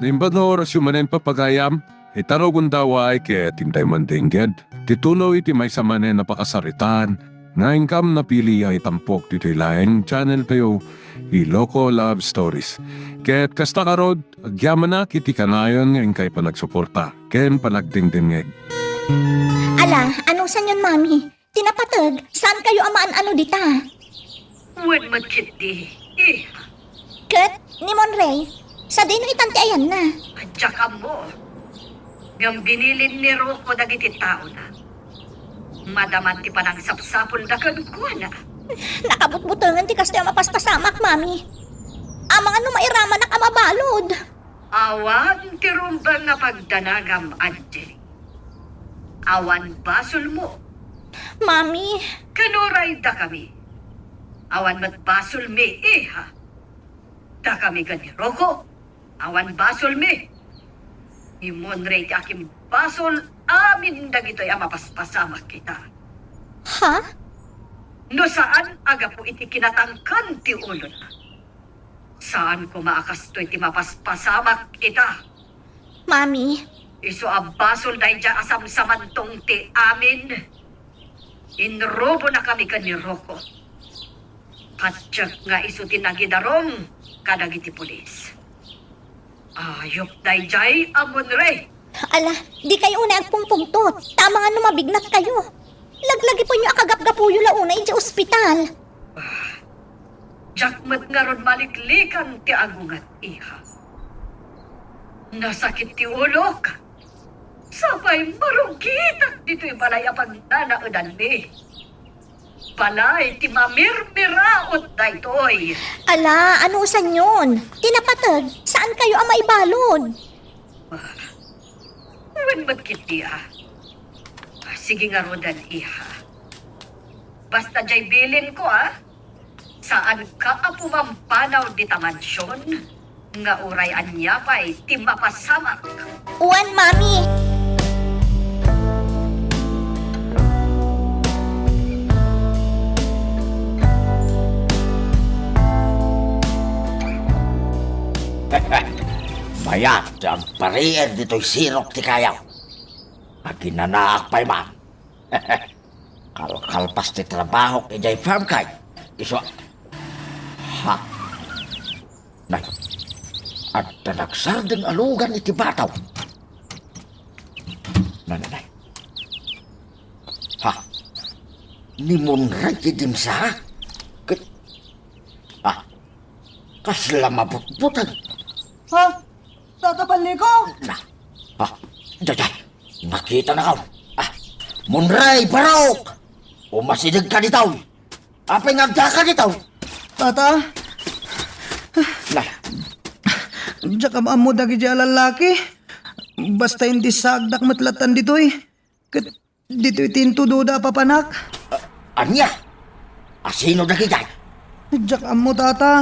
Limbador syumanen papagayam, itaro gundaway kaya tintay mandingged. Titulo iti may samanen napakasaritan, nga ingkam na pili ay tampok dito laing channel kayo, Iloko Love Stories. Kaya't kasta karod, agyaman na kiti kanayon ngayon kay panagsuporta, ken panagdingdingeg. Ala, anong sanyon, mami? Tinapatag, saan kayo amaan ano dita? Wen magkiti. Kat, ni Monray, sa dino itanti ayan na. Adya ka mo. Ngam binilin ni Rocco dagiti tao na. Madaman ti panang sapsapol da kadugwana. Nakabutbutangan ti kasto yung mapaspasamak, mami. Amang ano mairaman na kamabalod. Awan ti rumbang nga pagdanagam, Ante. Awan basol mo. Mami, Kanuray da kami. Awan mat basol me, ha? Da kami gani Rocco. Awan basol me. Imonray ti aking basol, amin dagito'y amapaspasamak kita. ha? No saan aga po iti kinatangkan ti ulo na? Saan ko maakastoy ti mapaspasamak ita? Mami, Iso abasol dahi dya asamsamantong ti amin. Inrobo na kami ka ni Rocco. Katsak nga iso tinagidarong kadagiti pulis. Ayop dahi jay amon re. ala, di kayo una agpungpungtot. Tama nga no mabignat kayo. Laglagi po nyo akagap-gapuyo launa iti ospital. Jakmat nga ron maliklikan ti agungat iha. Nasakit ti ulok. Sabay marugitak dito'y balay apag nanaudan mi. Balay ti mamirmiraot da ito'y. Ala, ano usan yun? Tinapatag, saan kayo ang maibalod? Wen magkit niya. Sige nga rodan iha. Basta jay bilin ko saan ka apumampanaw di tamansyon? Nga uray anya pa'y ti mapasamak. Uwan, mami. Mayat ang pariyan dito'y sirok ti kayaw. Aginanaak pa'y man. Kalkalpas ti trabaho kay jay farm kay. Iso, ha? Nay, at nagsardeng alugan iti bataw. Nanay, ha? Nimunray ti dimsa? Ha? Kasla mabutbutan. Ha? Tatapali ko? Na, ha? Dada, nakita na ka. Munray, barok! Umasidig ka ditaw. Apay ngagda ka ditaw. Tata, Na, diya ka maamo dagi diya lalaki. Basta hindi sagdak matlatan dito'y. Kat dito'y tintududa papanak. anya? Asino na kita? Diya ka mo, tata.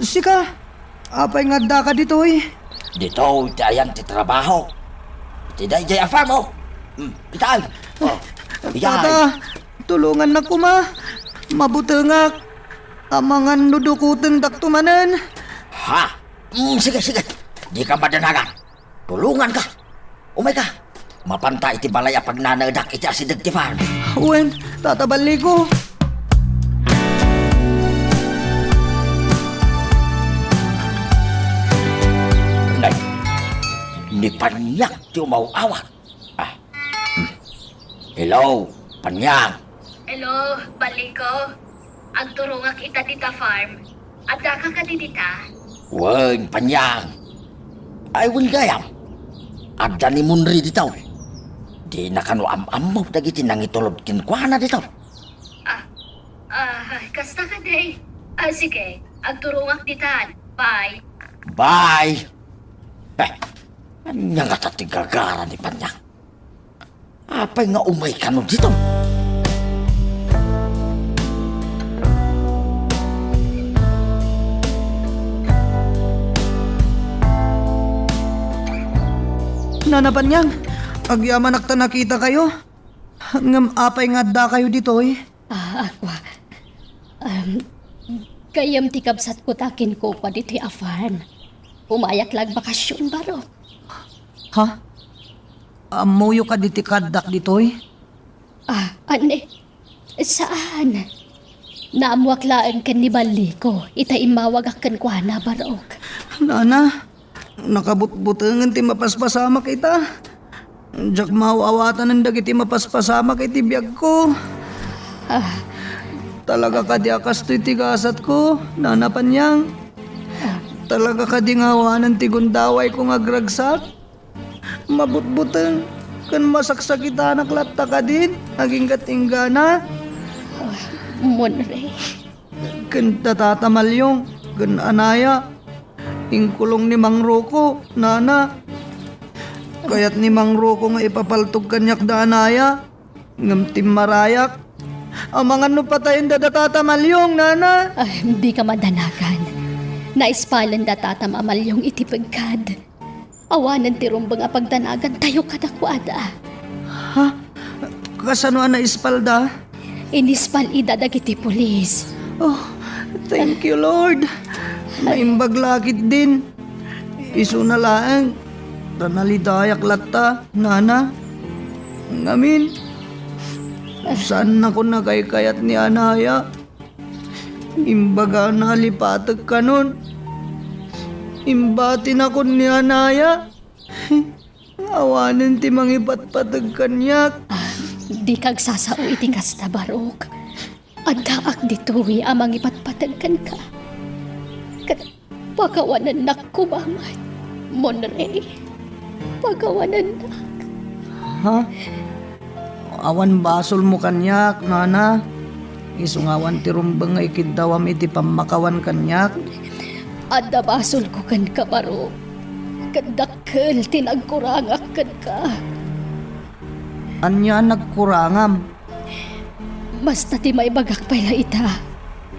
Sika, apay ngagda ka dito'y. Dito, iti ayan ti trabaho. Iti day jay afam mo. Pitaan. Tata, tulungan na ko ma. Mabutengak. Amangan nudukuteng daktumanan. Ha? Sige, sige. Di ka madanagan. Tulungan ka. Umay ka. Mapanta iti balay apag nanagdak iti asidag ti farm. Uwen, tatabali ko. Nay, ni Panyak ti umawawat. Hello, Panyak. Hello, Baliko. Ang turungak ita dita farm. At daka ka dita. Wen, Panyak. Ay, wen gayam. Adda ni Munri ditaw. Di na kano am-amaw dagiti nang itulod kinkwana ditaw. Kasta ka day. Sige, ang turungak ditan. Bye. Bye! Anya nga tatigagara ni Panyak. Apay nga umay ka no dito. Nanapan yang, agyaman nakta nakita kayo. Ngam apay nga da kayo dito'y. Aqua. Kayam ti kabsat ko takin ko pa diti afan. Umayak lang bakasyon, Barok. Ha? Amuyo ka diti kadak ditoy? Ah, ane? Saan? Naamwaklaan kan ni Bali ko. Itaimawag akan kwa na, Barok. Nana, nakabutbutangan ti mapaspasama kita. Jak mawawatan ng dagiti mapaspasama kay ti biyag ko. Talaga ka di akas to'y tigasat ko, Nana Panyang. Talaga ka di ngawanan ti gundaway kong agragsak. Mabutbutan, kan masaksakita naklatta ka din, aging katinggana. Monre. Kan tatatamalyong, kan anaya. Ingkulong ni Mang Roko, Nana. Kaya't ni Mang Roko nga ipapaltog kanyak da anaya. Ngam tim marayak. Ang mga no patayin da tatatamalyong, Nana. Ay, hindi ka madanagan. Naispalan da tatamamal yung itipagkad. Awanan ti rumbang apagdanagan tayo kadakwada. Ha? Kasano na ispalda? Inispal idadag iti pulis. Oh, thank you, Lord. Naimbag lakit din. Isu na laang. Tanalidayak latta, Nana. Ngamin. Saan na ko nakaykayat ni Anaya? Imbaga nalipatag ka nun. Imbatin ako ni Anaya. Awanin ti mangipatpatag kanyak. Di kag sasao iti kasta, Barok. Adaak dito'y amang ipatpatagkan ka. Kat pagawanan na kumamat. Monre. Pagawanan na. Ha? Awan basol mo kanyak, Nana. Isungawan ti rumbang nga ikidawam iti pamakawan kanyak. Adda basol ko kan ka, Barok. Kadakkel tinagkurangak kan ka. Anya nagkurangam. Basta ti may bagak pala ita.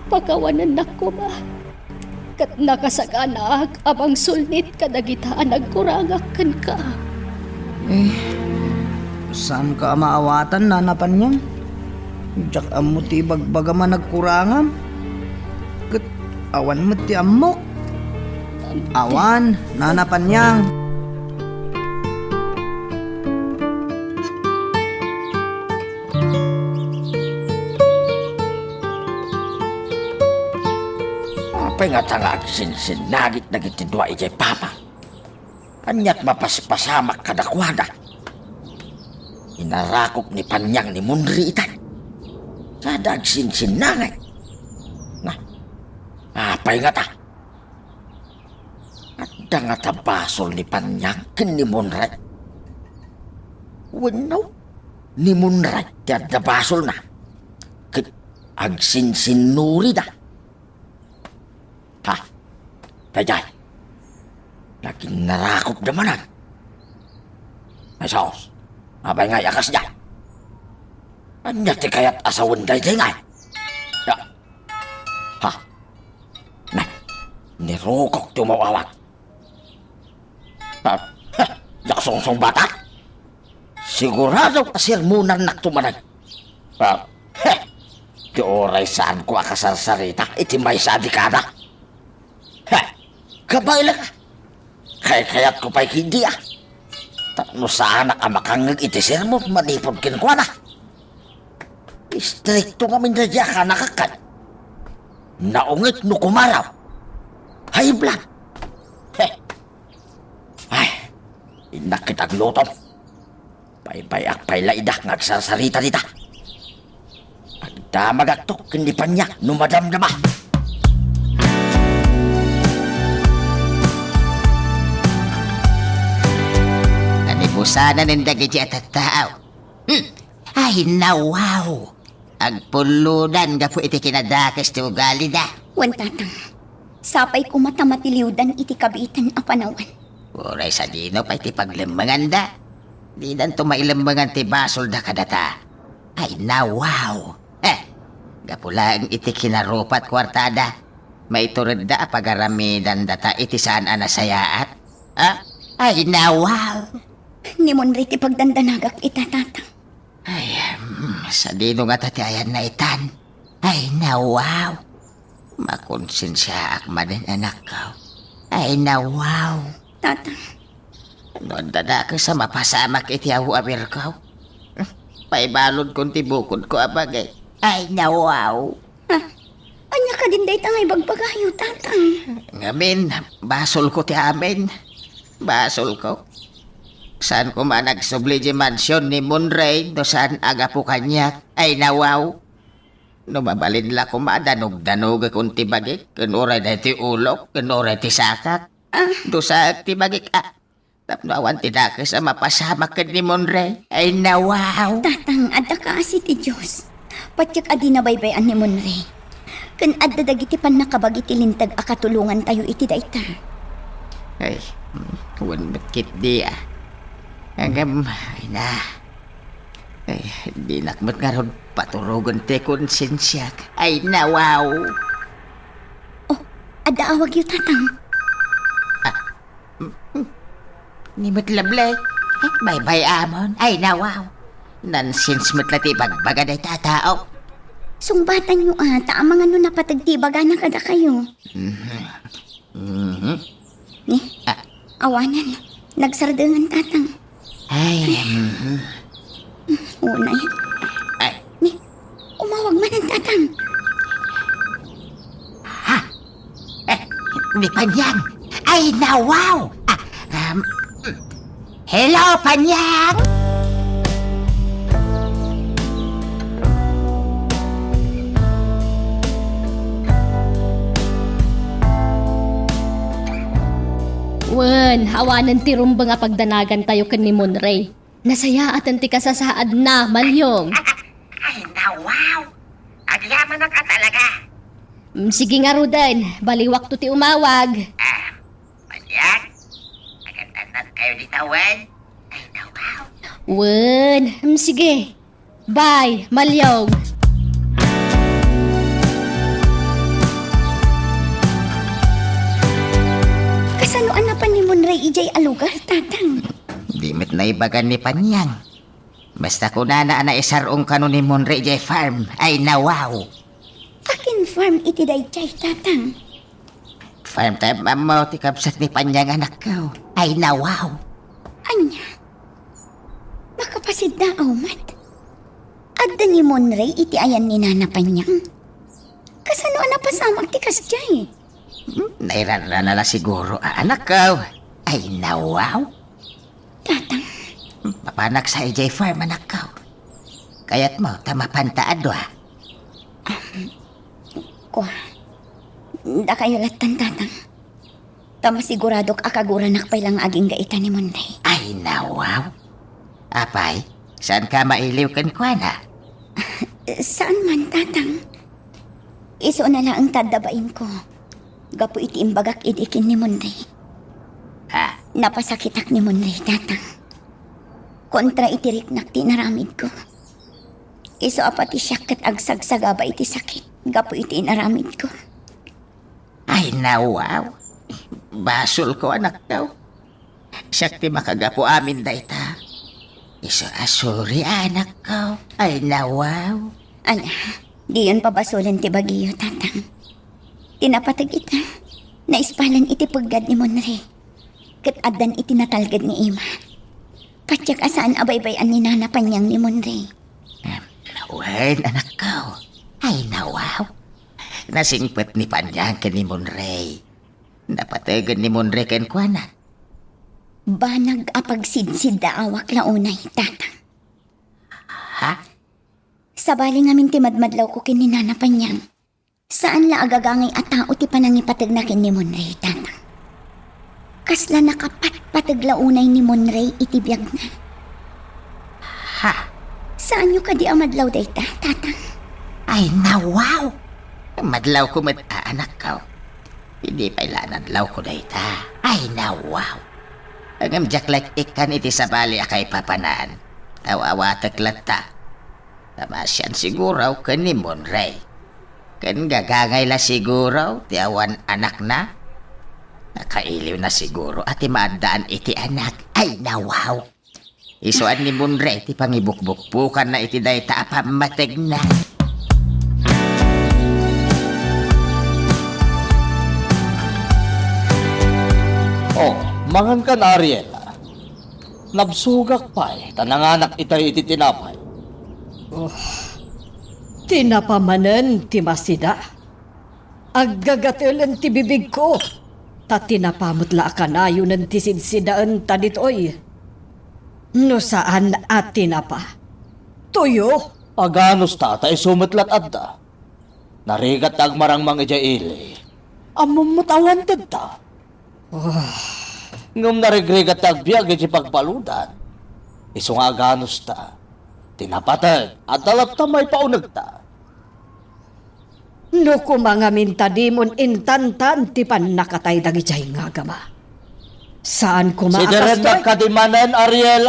Pagawanan na ko ba? Kat nakasaganak abang sulnit kadagitaan nagkurangak kan ka. Saan ka maawatan, Nana Panyang? Diyak amo ti bagbaga man nagkurangam. Kat awan mo ti amok. Awan, Nana Panyang. Apay nga tangag sinagit na gitidwa ijay papa. Anyat mapaspasamak kadakwada. Inarakok ni Panyang ni Munri itan. Sadag sinagay. Na, apay nga ta. At nga tabasol ni Panyang kin ni Munri. Wano, ni Munri tiyan tabasol na. Kit agsinsinuri da. Ha, Dayjay. Laging narakop naman. Ay sos, abay nga yakas dyan. Anya ti kayat asawan Dayjay nga. Ya. Ha, na, nirokok tumawawag. Ha, yaksong-song bata. Sigurado asirmunan nak tumanag. Ha, di oray saan ko akasarsarita, iti may sa dekada. Kabayla ka. Kaya-kayat ko pa'y hindi ah. Tapno saan ka makangag iti sermo, manipod kinkwa na. Istrikto nga minradya ka nakakad. Naungit no kumaraw. High blood. Ay, inakit aglutom. Pay-payak paylaida ngagsasarita dita. Pagdamagaktok, hindi pa niya, numadamdama. Sana nandagay at tao. Ay, nawaw. Agpuludan nga po iti kinadakas ti ugali da. Wan tatang, sapay ko matamatiliwdan iti kabitan a panawan. Uray sa dino pa iti paglimbangan da. Di dan tumailimbangan ti basol da kadata. Ay, nawaw. Gapulang iti kinarupat kwartada. Maiturid da pagaramidan data iti saan anasayaat. Ay, nawaw. Ni Monre ti pagdandanagak ita tatang. Ay, sa dino nga tatiayan na itan. Ay, nawaw. Makonsensya ak manin anak ko. Ay na wow. Tatang. Noon dada ka sa mapasamak iti awo Amerikaw. Paibalod kong tibukod ko abagay. Ay na wow. Anya ka din dayta ngay bagbagayo, tatang. Ngamin, basol ko ti amin. Basol ko. Saan ko man nagsubli di mansyon ni Munray, do saan aga po kanyak. Ay na wow. No mabalin la ko madanog-danog akong tibagik. Kunuray na ti ulok, kunuray ti sakak. Do sa tibagik Tapno awan ti daka sa mapasamak ka ni Munray. Ay na wow. Tatang, adda ka asi ti Diyos. Patyak adi na baybayan ni Monre. Kan adda dagiti pan nakabagi ti lintag akatulungan tayo iti dayta. Ay, huwag bakit di Hanggang, ay na. Ay, di nakmat nga ron paturugan ti konsensyak. Ay na wow. Adda awag yu, tatang. Ni matlablay. Bye-bye amon. Ay na wow. Nonsense matlati bagbaga day tatao. Sungbatan yu ata, ang mga no napatagtibaga na kada kayo. Ni, awanan. Nagsardangan, tatang. Ay, Unay. ay, Ni, umawag man ang tatang. ni Panyang. Ay na wow. Hello, Panyang. Wen, hawanan ti rumba nga pagdanagan tayo kan ni Monray. Nasaya at anti kasasaad na, Malyong. Ay, na wow! Agyaman na ka talaga. Sige nga Rudan, baliwak to ti umawag. Manyak, agad-agad kayo ditawan. Ay, na wow! Wen, sige. Bye, Malyong. Kasanuan na pa ni Monray ijay alugar, tatang. Di met na ibagan ni Panyang. Basta ko na isarong kano ni Monray J Farm. Ay na wow. Akin farm iti dayjay, tatang. Farm time mo ti kapsat ni Panyang anak ko. Ay na wow. Anya, makapasid na aumat. Adda ni Monray iti ayan ni Nana Panyang. Kasanuan na pasamag ti kasjay. Nairara na siguro anak ko. Ay na wow. Tatang, Papanak sa AJ Farm anak ko. Kayat mo tamapantaad wa. ko. Da kayo latan, tatang. Tama siguradok akagura nakpay lang aging gaita ni Monday. Ay na wow. Apay, saan ka mailiw kan kuana? Saan man, tatang? Iso na lang ang tadabain ko. Gapo iti imbagak idikin ni Monday. Napasakitak ni Monday, tatang. Kontra itirik nakti naramid ko. Iso apati siya kat agsagsagaba iti sakit. Gapo iti inaramid ko. Ay na wow. Basol ko anak ko. Siyak ti makagapo amin dayta. Iso asuri anak ko. Ay na wow. Ala, di yun pabasulan ti bagiyo, tatang. Tinapatag ita. Naispalan iti paggad ni Monre. Kat adan iti natalgad ni Ima. Katyak asaan abaybayan ni Nana Panyang ni Monre. Wen anak ko. Ay na wow. Nasingpet ni Panyang ken ni Monray. Napatagan ni Monray ken kuana. Banag apagsidsid da awak launay, tatang. Ha? Sabali ngamin ti madmadlaw ko kin ni Nana Panyang. Saan la agagangay at tao ti panangipatag na kin ni Monray, tatang. Kasla nakapatpatag launay ni Monray itibiyag na. Ha? Saan nyo kadi amadlaw dayta, tatang? Ay na wow. Madlaw ko anak ko. Hindi pa ilanadlaw ko dayta. Ay na wow. Ang amjaklak ikan iti sabali akay papanaan. Tawawatak lata. Tamasyan siguro kan ni Monray. Kan gagangay la siguro ti awan anak na. Nakailiw na siguro at imaandaan iti anak. Ay na wow. Isuan ni Monray ti pangibukbukbukan na iti dayta apamateg na. Mangan kan Ariel. Nabsugak pa tananganak itay iti tinapay. Tinapamanan ti masida. Aggagatilan ti bibig ko. Ta tinapamutla kanayo ng tisidsidaan ta ditoy. No saan at tinapa? Tuyo. Aganos tatay sumitlat adda. Narigat agmarang mga ili. Among mutawan ta. Ngum narigrigat agbiag iti pagpaludan. Iso nga aganos ta. Tinapatag at dalap ta may paunag ta. No kumangamin ta dimon intantan ti pan nakatay dagijay nga gama. Saan Si Deren kumaakas to'y? nagkadimanan, Ariel.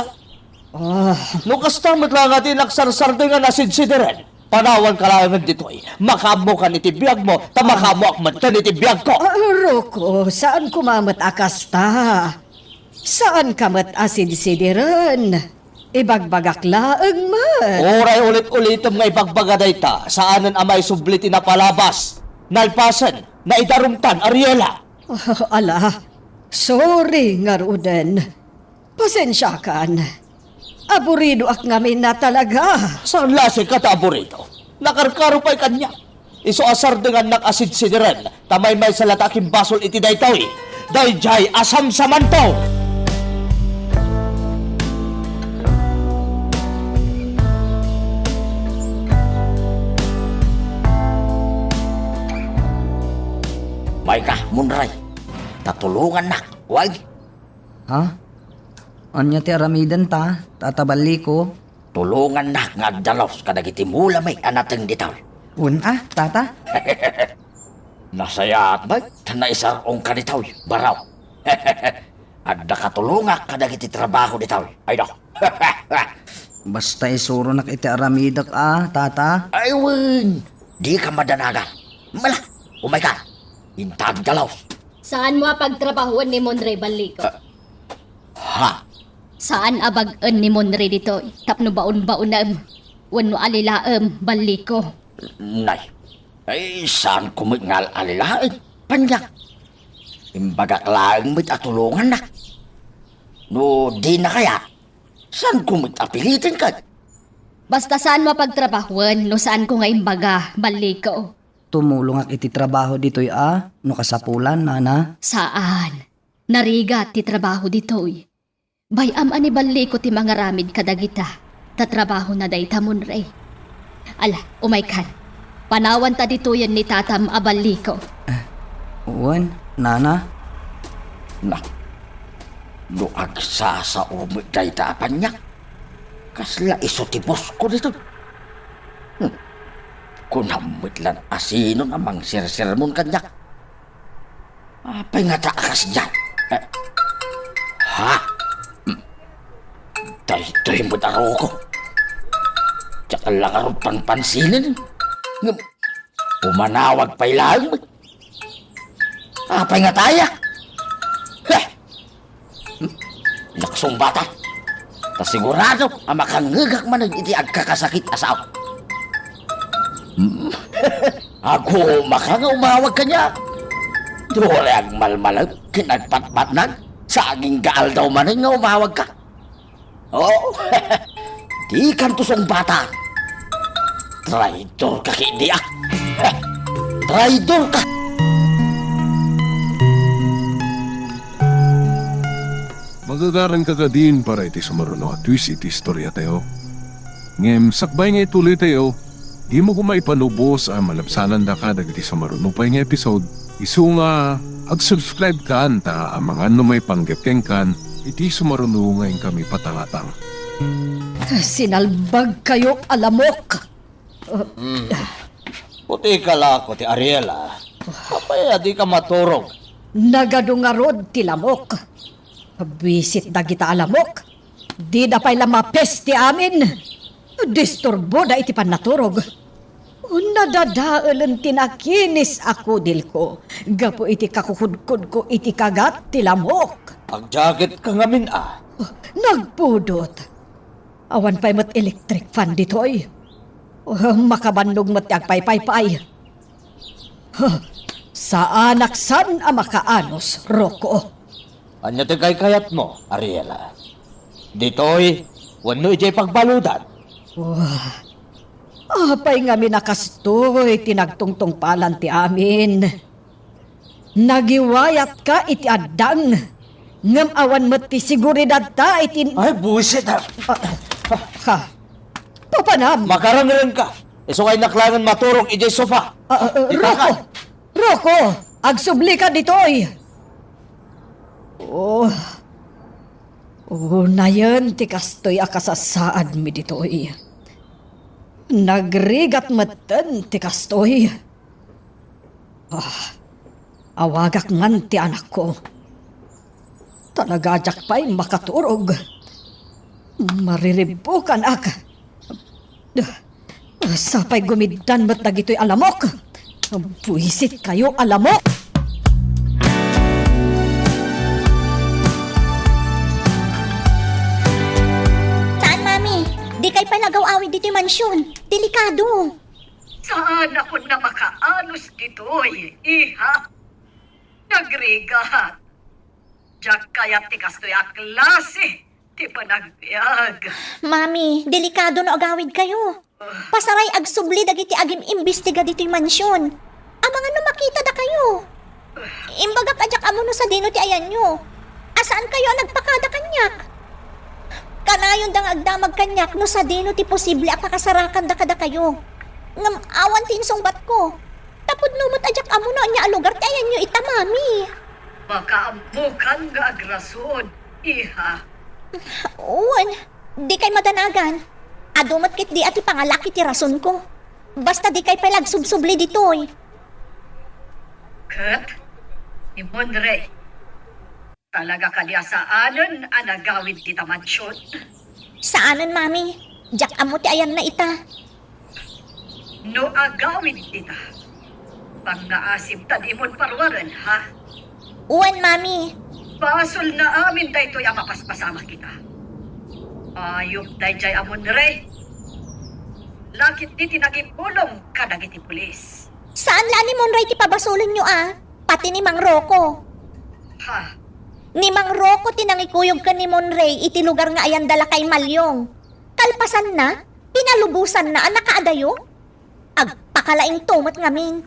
Ah, No kastamit lang nga nagsarsarsarte nga nasid si Deren. Panawan ka lang dito'y. Makamo ka ni tibiyag mo, tamakamo akmat ka ni tibiyag ko. Roko, saan kumamat akas ta? Saan kamat asid-sidiran? Ibagbagak laang man. Oray ulit-ulitom nga ipagbagaday ta, saanan amay subliti na palabas. Nalpasan, na idarumtan, Ariela. Ala, sorry nga Ruden. Pasensya kan. Aburido ak ngamin na talaga. Saan lasi ka taborito? Nakarkaro pa'y kanya. Iso asar dengan nakasid sidiren, tamay may salataking basol iti daytoy. Dayjay asam samanto. May ka, Munray. Tatulungan na, wag. Ha? Anya ti aramidan ta, tatabali ko. Tulungan na nga dalos kadagiti mula may anateng ditaw. Tata? Nasayaat ba? Naisarong ka ditaw, baraw. Adda katulunga kadagiti trabaho ditaw. Ay no. Basta isuro nak iti aramidak tata. Ay wen, di ka madanaga. Mala, umay ka. Intag dalos. Saan mo pagtrabahuan ni Monre Baliko? Ha? Saan abag-an ni Monre dito? Tapno baon-baon na wano alilaam Baliko. Nay, ay saan kumingal alilain? Panyak. Imbagak laang mit atulungan na. No, di na kaya. Saan kumit apilitin ka? Basta saan mo pagtrabahuan no saan ko nga imbaga Baliko? Tumulong ak iti trabaho dito'y no kasapulan, nana. Saan? Nariga ti trabaho ditoy. Bayam ani Baliko ti mga ramid kadagita. Tatrabaho na day tamon rey. Ala, umaykan. Panawan ta dito yan ni tatam Baliko. Nana. Na, luag sa umit day tapan niya. Kasla iso tipos ko dito. Kunamit lang asino namang sir-sermon kanya. Apay nga taakas dyan. Ha? Dahito'y mo daro ko. Tsaka lang arong panpansinin. Umanawag pa'y lang. Apay nga taya. Laksong bata. Tasigurado ang makangagak man iti agkakasakit asaw. Ako makanga umawag ka niya. Dore ang malmalag, kinagpatpatnag. Sa aging gaal daw man nga umawag ka. Oh, di kantusong bata. Traidor ka kindi Traidor ka. Magagaran ka din para iti sumaruno at twist iti istorya tayo. Ngem sakbay nga ituloy tayo. Di mo kumay panubos ang malabsanan da ka dagiti sumaruno pa nga episode. Isu nga ag-subscribe ka anta ang mga may panggepkeng kan iti sumaruno ngayon kami patangatang. Sinalbag kayo alamok. Puti ka lako ti Ariela. Apay di ka maturog. Nagadungarod ti lamok. Bisit na kita alamok. Di na pa'y lamapes ti amin. Disturbo da iti panaturog. Nadadaalan tinakinis ako dil ko. Gapo iti kakukudkod ko iti kagat ti lamok. Ang jacket ka ngamin Nagpudot. Awan pa'y mat electric fan ditoy. Makabandog mat agpay-pay-pay. Sa anak san ang makaanos, Roko? Anya ti kay kayat mo, Ariela. Ditoy, wano ijay pagbaludan. Apay nga minakastoy, tinagtungtong palan ti amin. Nagiwayat ka iti addang. Ngam awan mo ti siguridad ta iti... Ay, buset ha. Ha? Papanam! Makarang ka. Iso kay naklangan maturong ijay sofa. Roko! Roko! Agsubli ka ditoy! Oh... Oh, na yan, ti kastoy akasasaan mi ditoy. Nagrigat matan, ti kastoy. Awagak ngan ti anak ko. Talagajak pa'y makaturog. Mariribukan ak. Sapay gumidan mat na gito'y alamok. Buisit kayo alamok. Saan, Mami? Di kay palagaw-awid dito yung mansyon. Delikado. Saan ako na makaanos ditoy, iha? Nagrigat. Diyak kaya ti kastoy a klase, ti panagbiag. Mami, delikado na agawid kayo. Pasaray agsubli dagiti agim imbestiga dito yung mansyon. Amang ano makita da kayo? Imbaga kajak amo no sa dino ti ayan nyo. Asaan kayo nagpakada kanyak? Kanayon dang agdamag kanyak no sa dino ti posible apakasarakan da kada kayo. Ngam awan ti insungbat ko. Tapod numot ajak amo no anya alugar ti ayan nyo ita, Mami. Makaambukan nga agrason, iha. Uwan, di kay madanagan. Adumat kit di ati pangalaki ti rason ko. Basta di kay palag subsubli ditoy. Kat, ni Monre, talaga kaliasaanan ang nagawid kita mansyon. Saanan, Mami? Jak amo ti ayan na ita. No agawid kita, pang naasim tadimon parwaran, ha? Uwan, Mami. Basol na amin daytoy ang mapaspasama kita. Ayok dayjay amon re. Lakit di tinagipulong kadagiti pulis. Saan la ni Monray ti pabasulon nyo, Pati ni Mang Roko. Ha? Ni Mang Roko tinangikuyog ka ni Monray iti lugar nga ayan dala kay Malyong. Kalpasan na, pinalubusan na ang nakaadayo. Agpakalaing tumat ngamin.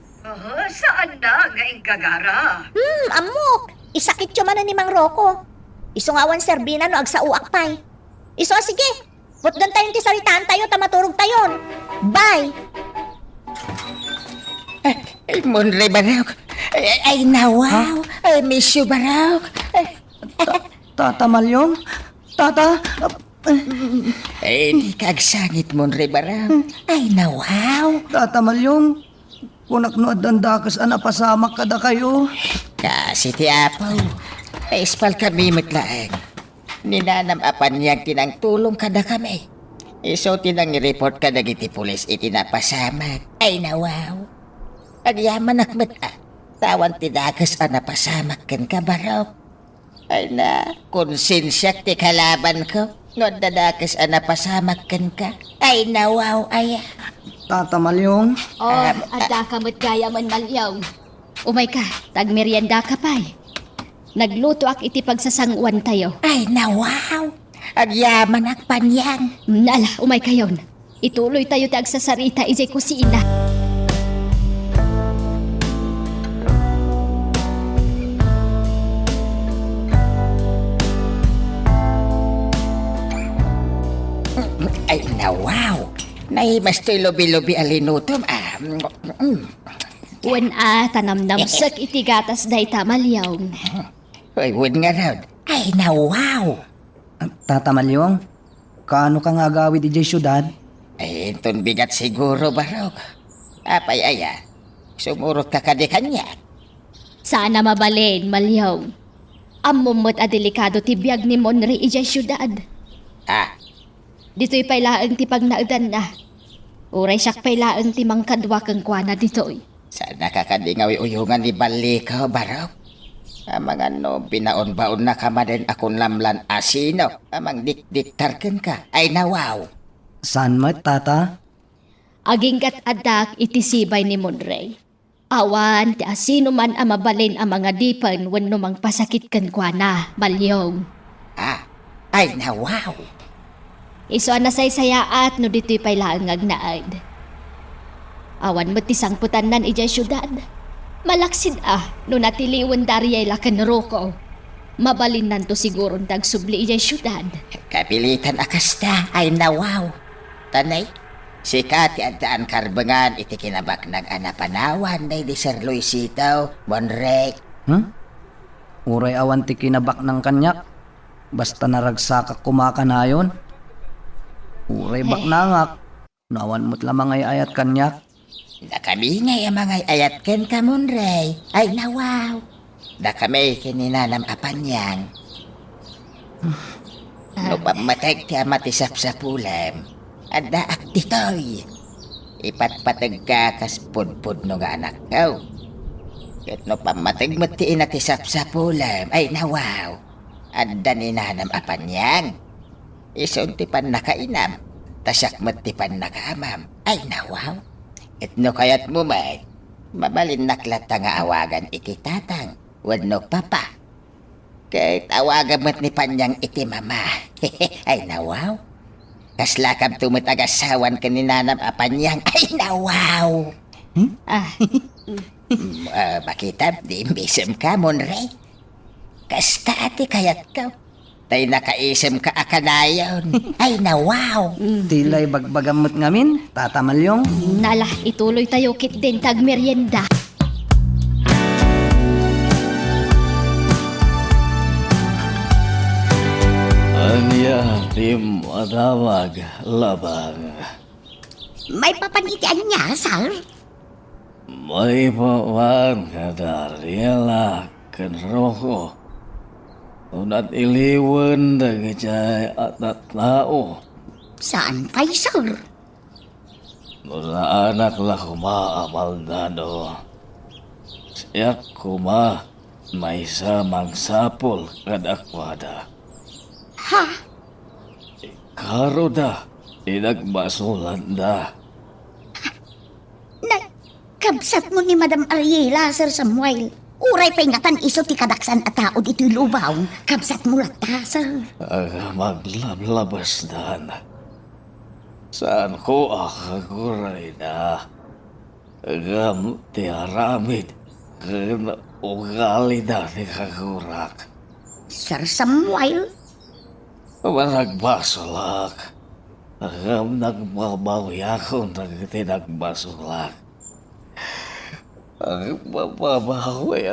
Saan na nga gagara? Amok. Isakit yo man na ni Mang Roko. Isungawan serbina no agsauak pay. Iso, sige. Putdan tayong tisaritaan tayo, tamaturog tayon. Bye. Ay, Monre Barok. Ay, nawaw. I miss you, Barok. Tata Malyong? Tata? Ay, di kagsangit, Monre Barok. Ay, nawaw. Tata Malyong? Kunak no adandakas pasamak kada kayo. Kasi ti Apaw. Ay, ispal kami matlaang. Ninanam apan niyang tinangtulong kada kami. Iso tinang report ka nagiti pulis itinapasamak. Ay, nawaw. Agyaman akmat tawan tidakas napasamak kan ka, Barok. Ay na, konsensyak ti kalaban ko. Ngod dadakas napasamak kan ka. Ay, nawaw, ay. Tata Malyong? Adda ka mo't kaya man malyaw. Umay ka, tagmerienda ka pa'y. Nagluto ak iti pagsasangwan tayo. Ay, nawaw. Agyaman akpan yan. Nala, umay kayon. Ituloy tayo ti agsasarita ijay kusina. Ay, nawaw. Nahimas to'y lobi-lobi alinutom. Wen tanamnamsak iti gatas day tamalyaw. Uy, wud nga raw. Ay, nawaw. Tata Malyong? Kaano ka nga agawid ijay syudad? Ay, itong bigat siguro, Barok. Apay, aya. Sumurot ka kadi kanya. Sana mabalin, malyaw. Amumot a delikado ti biyag ni Monre ijay syudad. Dito'y pailaang ti pagnaudan na. Uray siyak pailaang ti mangkadwa kang kwana dito'y. Sana kakadingawi uyungan ni Balikaw, Barok. Amang ano, binaon-baon na kamaden akong lamlan asino. Amang dik-diktarken ka. Ay, nawaw. Saan mo, tata? Aging kat adak iti sibay ni Monre. Awan, ti asino man ang mabalin ang mga dipan wenno mang pasakit kan kwa na, balyong. Ay na wow. Iso na saysayaat no dito'y pailaang agnaad. Awan mo ti sangputanan ijay syudad. Malaksid no natiliwan dariyay lakan roko. Mabalin nanto siguro tagsubli ijay syudad. Kapilitan akasta ay na wow. Tanay, sikat at daan karbangan iti kinabak nag-anapanawan na di Sir Luisito, Monrey. Uray awan ti kinabak ng kanyak. Basta naragsakak kumakanayon. Uray baknangak. Nawan mo't lamang ay ayat kanyak. Nakamingay ang mga ayat ken ka, Monrey. Ay na wow. Nakami kininanam apanyang. No pamatag ti amatisap sa pulam. Ada ak ditoy. Ipatpatag ka kas pudpud no nga anak ko. Ket no pamatag mo ti inatisap sa pulam. Ay na wow. Ada ninanam apanyang. Isun ti pan nakainam. Tasyak mo ti pan nakaamam. Ay na wow. Et no kayat mo may. Mabalin naklata nga awagan iti tatang. Wano papa. Kay tawagan mo't ni panyang iti mama. Ay na wow. Kaslakab tumutagasawan ka ni nanam apanyang. Ay na wow. Makitab di imbisem ka, Monrey. Kasta ati kayat ka. Tay nakaisem ka akanayon. Ay na wow. Tilay bagbagamot ngamin, Tata Malyong. Nala, ituloy tayo kit din tag merienda. Anya tim matawag labang. May papanitian niya, sir. May pawan ka Dariela kan roko. Unat iliwan dagijay at tao. Saan kay, sir? Nula anak la kuma amaldado. Siya kuma may samang sapol kadakwada. Ha? Karo da, inagbasulan da. Kabsat mo ni Madam Ariela, Sir Samuel. Uray pa ingatan iso ti kadaksan at tao dito'y lubaw. Kabsat mo lata, sir. Maglablabas dan. Saan ko akaguray na? Agam ti aramid. Kan ugali na ni kagurak. Sir Samuel? Managbasulak. Agam nagbabawi ako nagtinagbasulak. Ang bababawi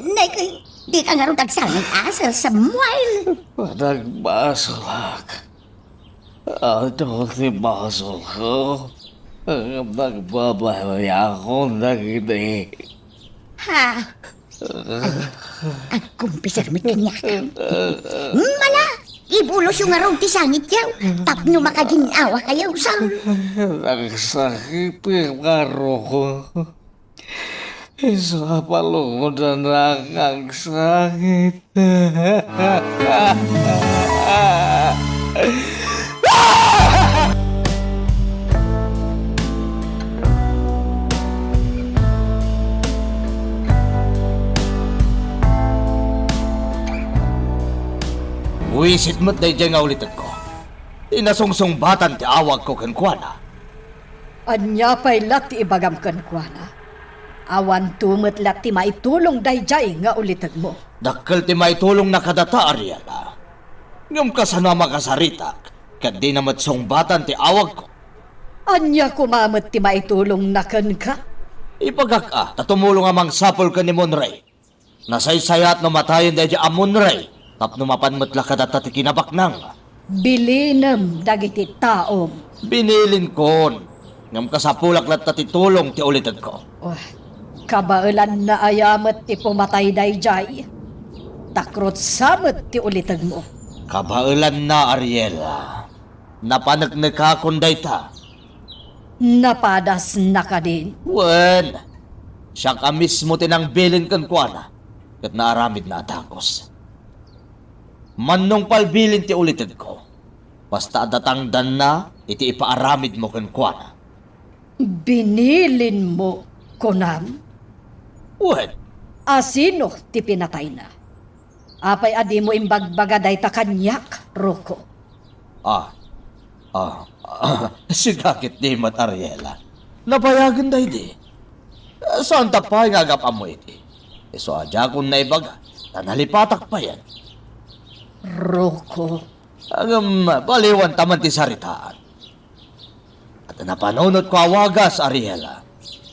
Nay, di ka nga rin tagsanay, Sir Samuel. Nagbasulak. Ano si basul ko? Ang nagbabawi ako nagdi. Ha? Ang kumpisar mo kanya. Mala! Ibulos yung araw ti sangit yaw. Tapno makaginawa kayaw, sir. Nagsakit yung karo ko. Sa palungodan lang ang sakit. Wisit mo't na dyan nga ulitan ko. Inasungsung-batan ti awag ko kankwana. Anya pa'y lati ibagam kan kwa na. Awan tumot lati maitulong dayjay nga ulitan mo. Dakkel ti maitulong na kadata, Ariela. Ngam ka sana makasaritak, kad di namat sungbatan ti awag ko. Anya kumamot ti maitulong na kan ka. Ipagaka, tatumulong amang sapol ka ni Monrey. Nasaysayat no matayin dahil ang Monrey. Tapno mapanmat kadata ti kinabaknang. Bilinam dagiti taom. Binilin kon. Ngam ka sa pulak lat tatitulong ti ulitan ko. Oh, kabailan na ayamat ti pumatay dayjay. Takrot samot ti ulitan mo. Kabailan na, Ariela. Napanagnakakon dayta. Napadas na ka din. Wen, siya ka mismo tinang bilin kan kuana. Kat naaramid na atangkos. Manong palbilin ti ulitin ko. Basta datang dan na, iti ipaaramid mo kan kuana. Binilin mo, kunam? What? Asino ti pinatay na? Apay adi mo imbagbaga day ta kanyak, Roko. Sigakit di mat Ariela. Nabayagan day di. Saan tapay nga agap mo iti? So adya kung naibaga, tanalipatak pa yan. Roko. Baliwan taman ti saritaan. At napanunod ko awagas, Ariela.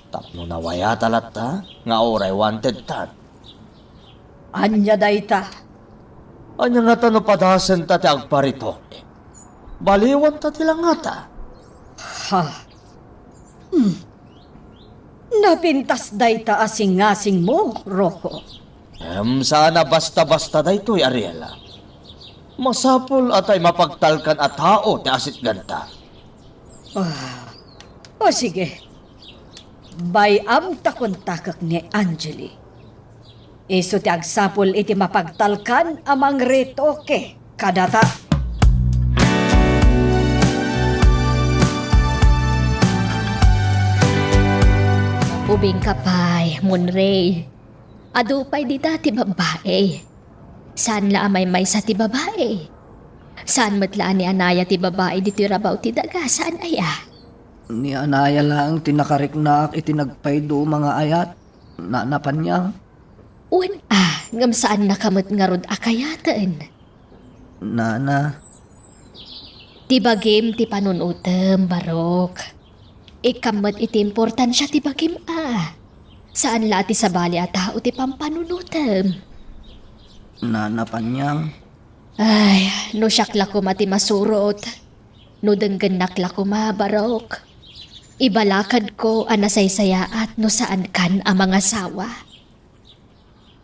Tapno nawaya talata, nga oray wanted tan. Anya day ta? Anya nga tano padasan ta ti agparito. Baliwan ta tila nga ta. Ha? Napintas day ta asing-asing mo, Roko. Sana basta-basta da ito'y Ariela. Masapol atay mapagtalkan at tao ti asit ganta. O sige. Bayam takontakak ni Angeli. Iso ti agsapol iti mapagtalkan amang retoke kadata. Ubing kapay, Munray. Adupay di ti babae. Saan la may sa ti babae? Saan matlaan ni Anaya ti babae di ti rabaw ti daga? Saan aya? Ni Anaya lang tinakariknak itinagpaydo mga ayat. Naanapan niya. Ngam saan nakamot nga rod akayatan? Nana, Ti bagim ti panunutem, Barok. Ikamot iti importansya ti bagim Saan la ti sabali a tao ti pampanunutem? naanapan niya. Ay, no siyakla ko mati masurot. No denggenak la ko Barok. Ibalakad ko anasaysayaat no saan kan ang mga sawa.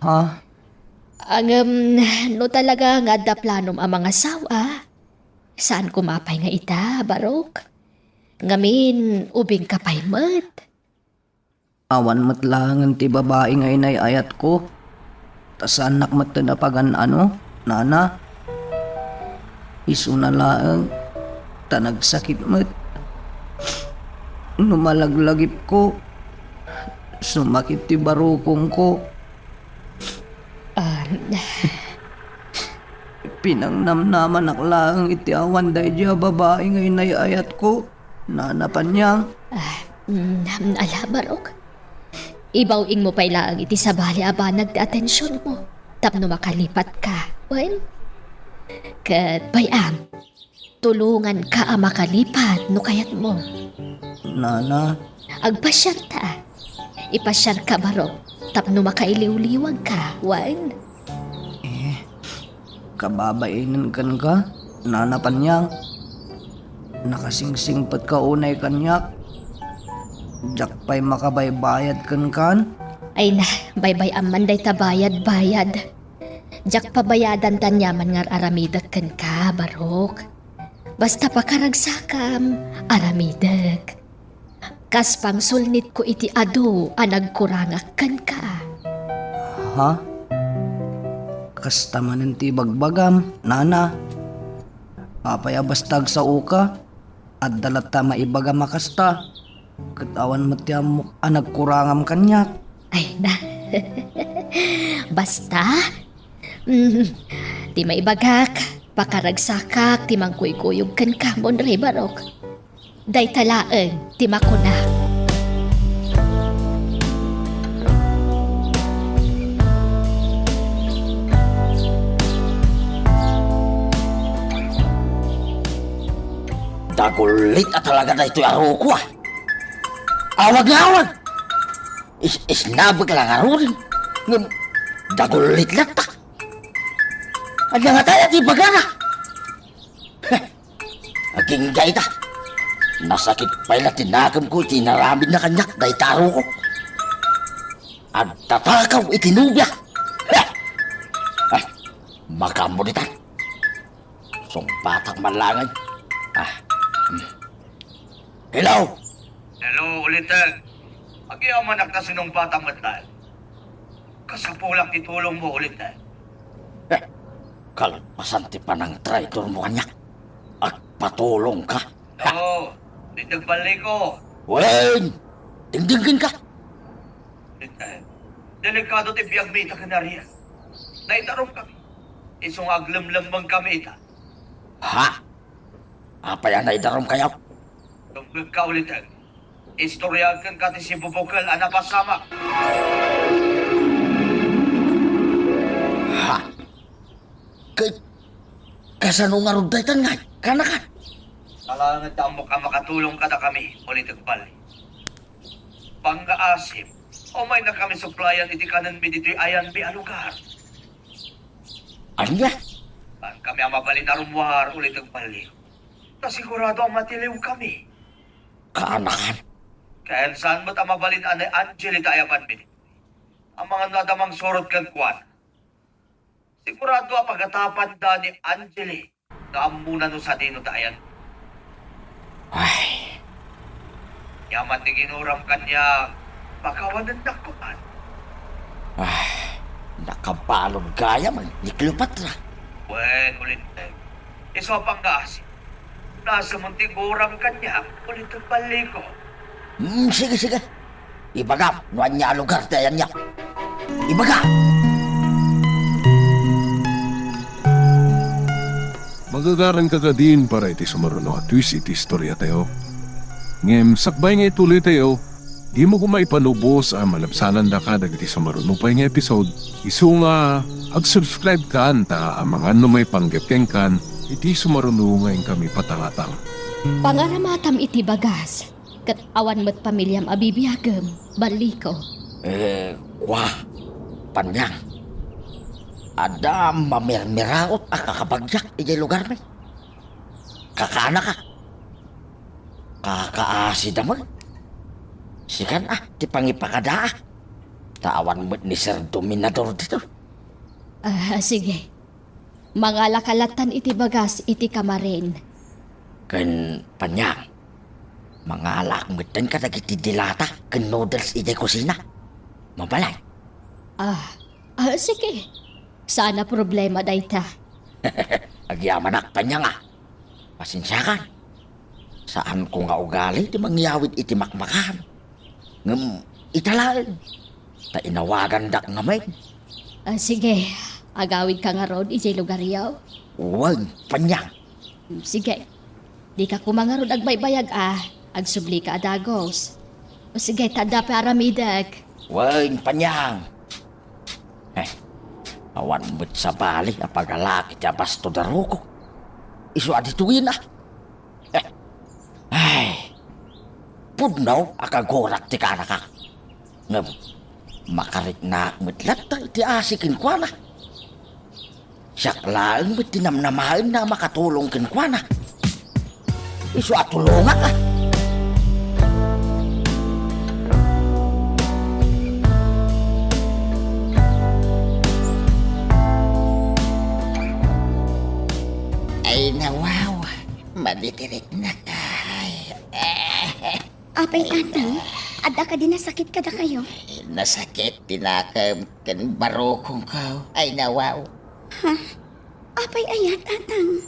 Ha? No talaga nga da planom ang mga sawa. Saan kumapay nga ita, Barok? Ngamin, ubing kapay mat. Awan matlangan ti babae nga inayayat ko. Tas anak matanapagan nana. Isu na laang, tanagsakit mat. Numalaglagip ko, sumakit ti barukong ko. Pinangnamnaman aklang iti awan day diya babae nga inayayat ko. Nanapan niya. Ala, Barok. Ibawing mo pa'y laang iti sabali abanag ti atensyon mo. Tapno makalipat ka. Well, kat bayam, tulungan ka ang makalipat no kayat mo. Nana, Agpasyar ta. Ipasyar ka, Barok. Tapno makailiw-liwag ka. Well, kababainin kan ka. Nanapan niya. Nakasingsingpat ka unay kanyak. Jak pa'y makabaybayad kan. ay na, baybay aman day tabayad-bayad. Jak pabayadan tanyaman ngar aramidak kan ka, Barok. Basta pakaragsakam, aramidak. Kas pang sulnit ko iti adu, anagkurangak kan ka. Ha? Kasta manin ti bagbagam, nana. Papayabastag sa uka, at dalata maibaga makasta. Katawan mo tiyam mo anagkurangam kanyak. Ay na, basta, di maibagak, pakaragsakak, ti mangkuykuyog kan ka, Monray, Barok. Day talaeng, ti makuna. Dagulit at talaga na ito'y aro ko Awag na awag. Isnabag lang aro rin. Dagulit lang ta. At nga tayo at ibagana. Aging gay ta. Nasakit pa'y na tinagam ko itinaramid na kanyak na itaro ko. At tatakaw itinubya. Ay, makamulitan. Sumpatang malangan. Hello? Hello, ulitan. Agyaman ang kasinong batang matlan. Kasapulak titulong mo, ulitan. Kalpasan ti pa ng traitor mo kanyak. At patulong ka. Oo, di nagbalik ko. Wen! Tingdingin ka! Ulita, delikado ti biyag mi ita kanariya. Naitarong kami. Isong aglamlamang kami ita. Ha? Apa yan na idarom kayo? Tungkol ka ulita. Istorya kan kati si Bubukal anapasama. Ha? Kasano nga rin tayo nga? Kana ka? Kalangan tamo ka makatulong ka na kami, ulit bali. Pangaasim, o may na kami suplayan iti kanan mi dito'y ayan mi alugar. Anya? Pan kami ang mabali na rumwar ulit bali. Nasigurado ang matiliw kami. Kaanakan? Kaya saan mo't ang mabalin anay Angelita ayapan mi. Ang mga nadamang sorot kan kuwan. Sigurado ang pagatapan da ni Angeli na amuna no sa dino tayan. Ay, Yaman ni ginuram kanya pagkawanan na kuman. nakabalog gaya man. Niklupat na. Wen, ulit iso pang gaasi. Nasa munting guram kanya, ulit ang paliko. Sige, sige. Ibaga, nuan niya lugar tayo niya. Ibaga! Magagaran ka ka din para iti sumaruno at twist iti istorya tayo. Ngem, sakbay nga ituloy tayo, di mo kumay panubos ang malabsanan da ka dagiti sumaruno pa nga episode. Isu nga, ag-subscribe ka anta ang mga numay panggapkeng kan, iti sumaruno ngayon kami patangatang. Pangaramatam iti bagas. Kat awan mo't pamilyam abibiyagem, baliko. Panyang. Ada mamirmiraot ang kakabagyak iti lugar may. Kakana ka. Kakaasi damon. Sikan di pangipakada. Tawan mo't ni Sir Dominador dito. Sige. Mga lakalatan iti bagas iti kamarin. Kan panyang. Mga alakmutan ka nagiti dilata. Kan noodles iti kusina. Mabalay. Sige. Sana problema dayta. Agyaman panyang Pasensyakan. Saan ko nga ugali di mangyawid iti makmakan. Ngem italaan. Ta inawagan dak nga may. Sige. Agawid ka nga rod iti lugar yaw. Huwag panyang. Sige. Di ka kumangarod agbaybayag agsubli ka adagos. Sige, tada para midag. Huwag panyang. Awan mo't sa bali na pagalaki tiya basto daruko. Isu adituin Ay, pudnaw akagorak ti kanaka. Ngem, makarik na metlat ta iti asikin kwa na. Siyak laeng mo't tinamnamain na makatulong kin kwa na. Isu atulungan Ay nawaw, maditirik na kay. Apay atang, adda ka din nasakit kada kayo. Nasakit, tinakam, kan barokong ka. Ay nawaw, Apay ayat atang.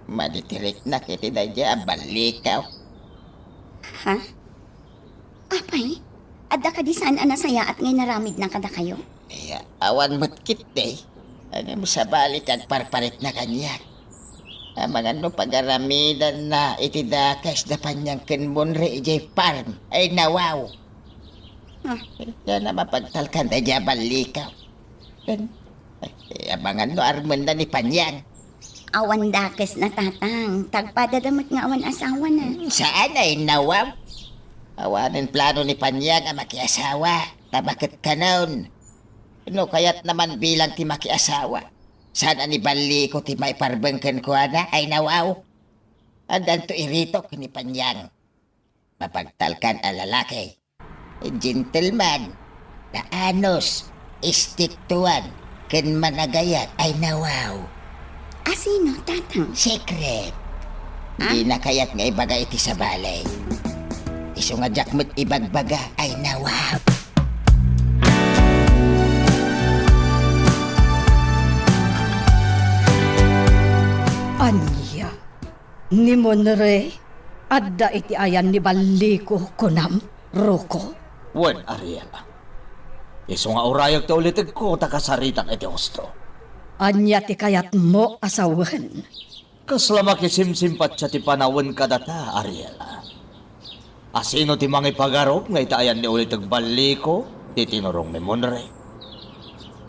maditirik na kiti na dya, balikaw. Ha? Apay, adda ka di saan anasaya at ngay naramid na kada kayo. Ay, awan mo't kiti. Ano mo sa balit at parparit na kanya. Ang mga no pagaramidan na itidakas na panyang kinmunre ijay farm. Ay nawaw. Yan na mapagtalkan na dya balikaw. Yan. Ay, abangan no arman na ni panyang. Awan dakes na tatang, tagpadadamat nga awan asawa na. Saan ay nawaw? Awanin plano ni panyang ang makiasawa. Tabakit ka noon. No kaya't naman bilang ti makiasawa. Saan ani bali ko ti may parbengken ko na ay nawaw. Andan to irito ni panyang. Mapagtalkan ang lalaki. Gentleman. Na anos. Istiktuan. Ken managayat ay nawaw. Sino, tatang? Secret. Di na kaya't nga ibaga iti sa balay. Iso nga jakmet ibagbaga ay nawaw. Anya, ni Monre, Adda iti ayan ni Baliko kunam, Roko. Wen, Ariela. Iso nga urayag ti ulitig ko takasaritan iti husto. Anya ti kayat mo asawan. Kasla makisimsimpat siya ti panawin kadata, Ariela. Asino ti mga ipagarok nga itaayan ni ulitig baliko, ti tinurong ni Monre.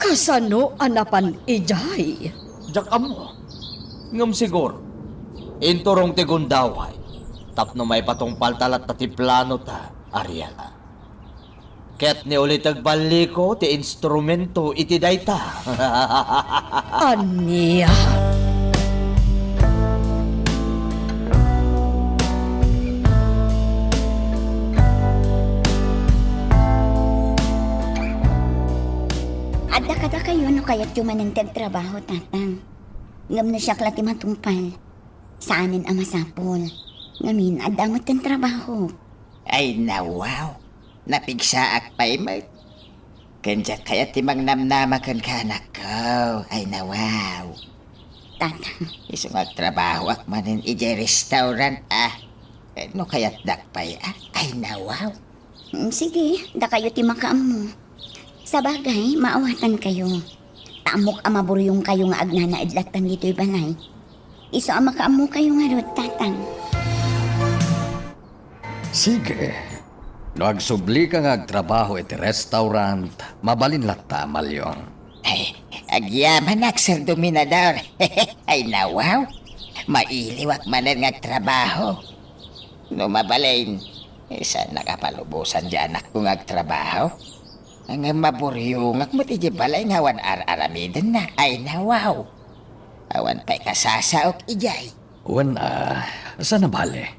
Kasano anapan ijay? Diyak amo. Ngam siguro, inturong ti gundaway, tapno may patungpal talat na ti plano ta, Ariela. Ket ni ulitig baliko, ti instrumento iti dayta. Anya? Adda kada kayo no kaya't yumanang trabaho, tatang. Ngam na siya klati matungpal. Saanin ang masapol. Ngamin, adda mo ten trabaho. Ay nawaw. Napigsaak pa'y mo. Kanya kaya timang namnamakan ka anak ko. Ay nawaw. Tatang, Isang agtrabaho ak manin ije restaurant no kaya't dakpay Ay nawaw. sige, da kayo ti makaam mo. Sa bagay, maawatan kayo. Taamok amaburyong kayo nga agnana idlatan dito'y balay. Iso ang makaam mo kayo nga rod, tatang. Sige. No agsubli ka nga agtrabaho iti restaurant, mabalin lata, Malyong. Ay, agyaman ak Sir Dominador. Ay nawaw. Mailiwak manin nga trabaho. No mabalin, isa nakapalubusan dyan anak kong agtrabaho. Ang maburyong ak mo ti balay nga wan aramiden na. Ay nawaw. Awan pa'y kasasaok ijay. Wan, saan na bale?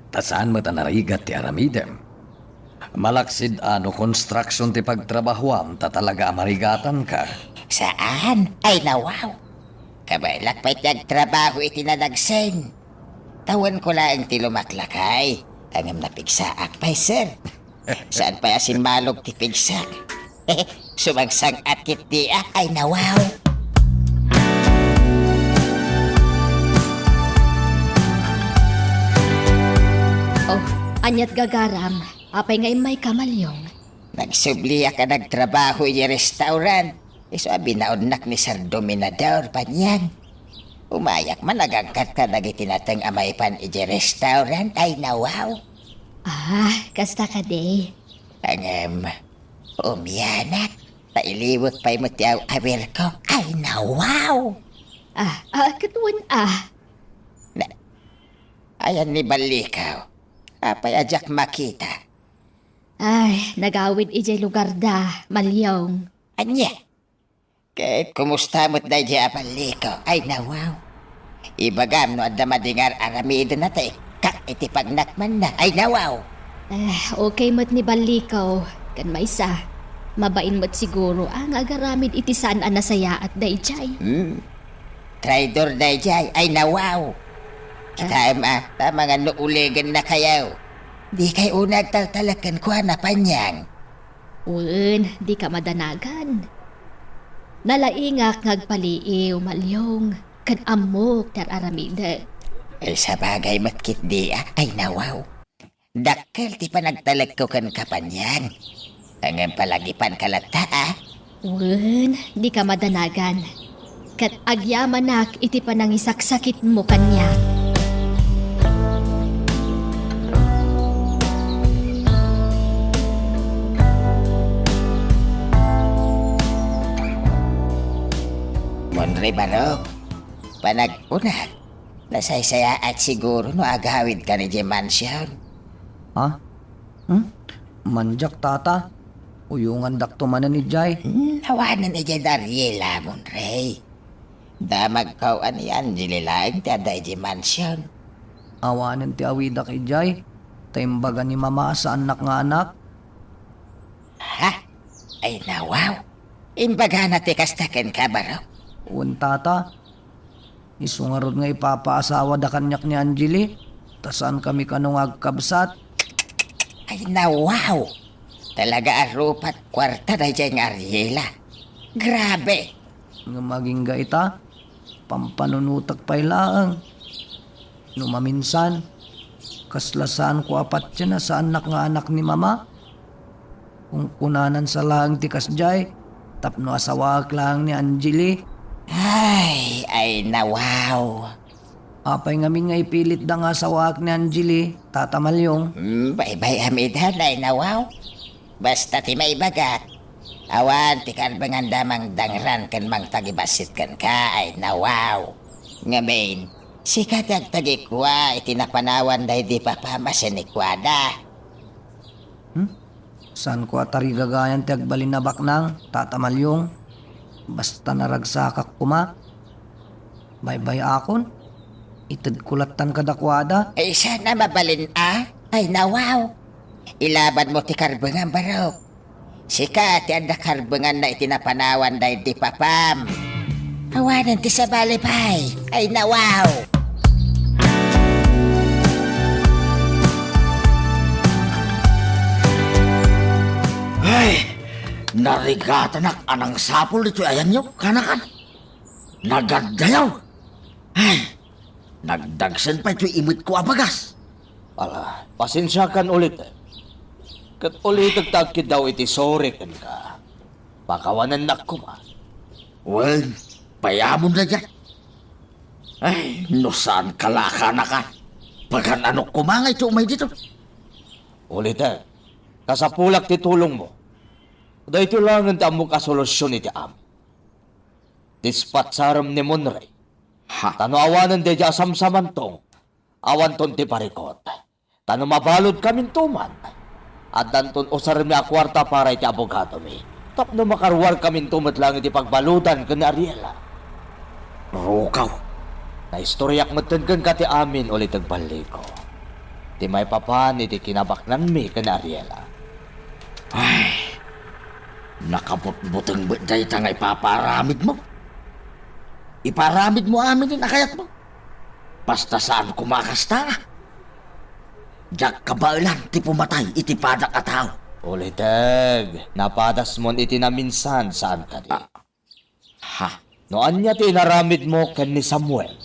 Tasaan mo tanarigat ti aramidem? Malaksid construction ti pagtrabahuam ta talaga amarigatan ka. Saan? Ay nawaw. Kabailak pa'y nagtrabaho iti nadagsen. Tawan ko lang ti lumaklakay. Ang napigsaak pa'y sir. Saan pa asin malog ti pigsak? Sumagsang at kiti ay nawaw. Oh, anyat gagaram. Apay ngay may kamalyong. Nagsubli ka nagtrabaho yung restaurant. Iso binaunnak ni Sir Dominador panyang. Umayak man nagangkat ka nagitinatang amay pan iji restaurant ay nawaw. Kasta ka de. Ang umyanak. Pailiwag pa'y mo tiyaw awir ko ay nawaw. Katuan Ayan ni Balikaw. Apay ajak makita. Ay, nagawid ijay lugar da, Malyong. Anya? Kahit kumusta mo't da dya Balikaw ay nawaw. Ibagam no adda madingar aramido na tayo. Kak iti pagnakman na ay nawaw. Okay mo't ni Balikaw. Kan maisa, mabain mo't siguro ang agaramid iti saan nasaya at dayjay. Traidor dayjay ay nawaw. Kita tama nga nuuligan na kayaw. Di kay unag taltalakan ko na panyang. Un, di ka madanagan. Nalaingak ngagpaliiw, Malyong. Kan amok tar aramida. Ay sa bagay matkit di ay nawaw. Dakkel ti pa nagtalag ko kan kapanyang. Ang palagipan kalata Un, di ka madanagan. Kat agyamanak iti panangisaksakit mo kanya. Monre Barok, panag-unag. Nasaysaya at siguro no agawid ka ni Mansion. Ha? Manjak, tata. Uyungan dakto manan ni Jay. Nawanan ni Dariela, Monre. Damag kau ani Angeli laing ti aday Mansion. Awanan ti awida kay Jay. Taimbaga ni mama sa anak nga anak. Ha? Ay nawaw. Imbaga na ti kastaken ka, Barok. Uwan, tata. Isungarod nga ipapaasawa da kanyak ni Angeli. Tasan kami kanong agkabsat. Ay nawaw. Talaga arupat kwarta na dyan nga Ariela. Grabe. Nga maging gaita, pampanunutak pa'y laang. Numaminsan, Kaslasaan ko apat siya na sa anak nga anak ni mama. Kung kunanan sa lang ti kasjay, tapno asawag lang ni Angeli. Ay nawaw. Apay ngamin nga ipilit da nga asawag ni Angeli, Tata Malyong. Bye-bye amidan ay nawaw. Basta ti may bagat. Awan ti karbangan damang dangran kan mang tagibasit kan ka ay nawaw. Ngamin, si katagtagi kwa itinapanawan day di papamasinikwa. Saan ko atari gagayan ti agbalin na baknang, Tata Malyong? Basta naragsakak kuma. Bye-bye akon. Itad kulatan kadakwada. Ay sana mabalin ay nawaw. Ilaban mo ti karbangan barok. Sika ti anda karbangan na itinapanawan day di papam. Awanan ti sa balipay. Ay nawaw. Ay, narigatan ak anang sapol dito ayan nyo, kanakan. Nagaddayaw. Ay, nagdagsan pa ito imit ko abagas. Ala, pasensya kan ulit. Kat ulit agtagkid daw iti sorry kan ka. Pakawanan na ko ma. Well, payamon na dyan. Ay, no saan kalaka na ka? Pagkan ano kumangay ito umay dito. Ulit kasapulak ti tulong mo. Dahito lang ang tamo kasolusyon iti am. Dispat saram ni Monray. Tano awanan de di asamsamantong. Awan ton ti parikot. Tano mabalod kamin tuman. At danton usarim ni akwarta para iti abogado mi. Tapno makarwar kamin tumat lang iti pagbaludan ka ni Ariela. Rukaw. Na istoryak matengan ka ti amin ulit agbalik ko. Ti may papan iti kinabaknan mi ka ni Ariela. Ay, nakabot-butang day tanga ipaparamid mo. Iparamid mo amin din akayat mo. Basta saan kumakasta. Diyak kabailan ti pumatay iti padak at tao. Uliteg, napadas mon iti na minsan saan ka di. Ha? Noan niya ti inaramid mo kan ni Samuel.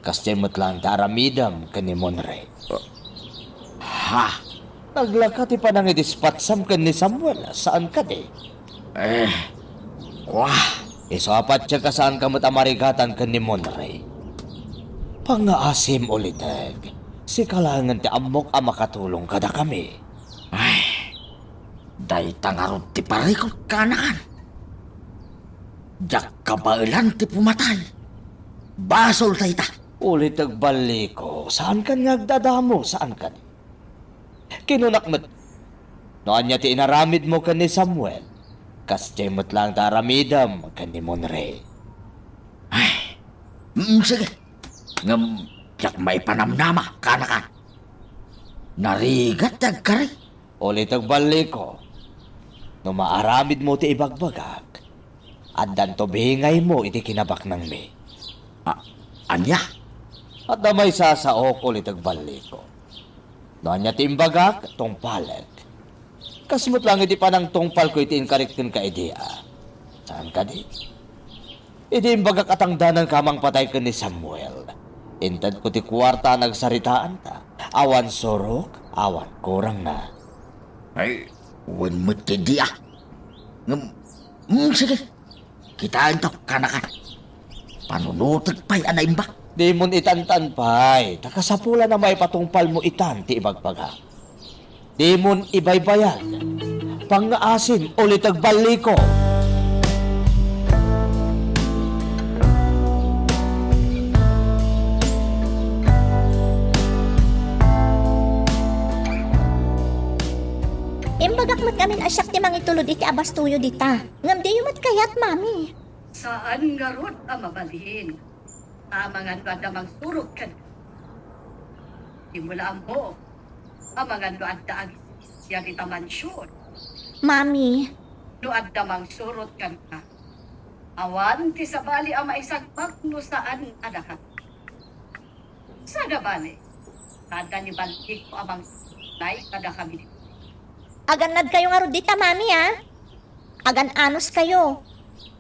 Kastimot lang ti aramidam kan ni Monray. Ha? Naglaka ti panang idispatsam kan ni Samuel. Saan ka di? Wah. Isapat siya ka saan ka matamarigatan kan ni Monray. Pangaasim uliteg. Si kalangan ti amok ang makatulong kada kami. Ay, day tangarod ti parikot kanakan. Diyak kabailan ti pumatay. Basol tayo ta. Ulit agbalik ko. Saan ka nagdadamo? Saan ka di? Kinunakmat. Noan niya ti inaramid mo kan ni Samuel. Kastimot lang taramidam kan ni Monray. Ay, sige. Ngam, yak may panamnama, kanakan. Narigat agkari. Ulit agbalik ko. No maaramid mo ti ibagbagag. At danto bihingay mo iti kinabak ng mi. Anya? At damay sasaok ulit agbalik ko. Noan niya ti imbagak, tong palet. Kasmut lang iti panang tungpal ko iti inkariktin ka idea. Saan ka di? Iti imbagak atang danan kamang patay ka ni Samuel. Intad ko ti kwarta nagsaritaan ta. Awan sorok, awan kurang na. Ay, wan mo ti dia. Sige. Kitain to, kanakan. Panunutag pa'y anayin ba? Di mon itantan pa'y. Takasapula na may patungpal mo itan ti ibagbaga. Di mon ibaybayan. Pangaasin ulit agbaliko. Imbagak mat kami asyak ti mangitulod iti abastuyo dita. Ngam di mat kayat, mami. Saan nga rod ang mabalhin? Amangan ba damang surok ka? Simulaan mo. Amangan no adda ang siya di tamansyon. Mami, No adda mang surot ka na. Awan ti sabali ang maisagpak no saan adakat. Sada bali. Kada ni balik ko amang sunay kada kami. aganad kayo nga rod dita, mami, ha? Agan anos kayo.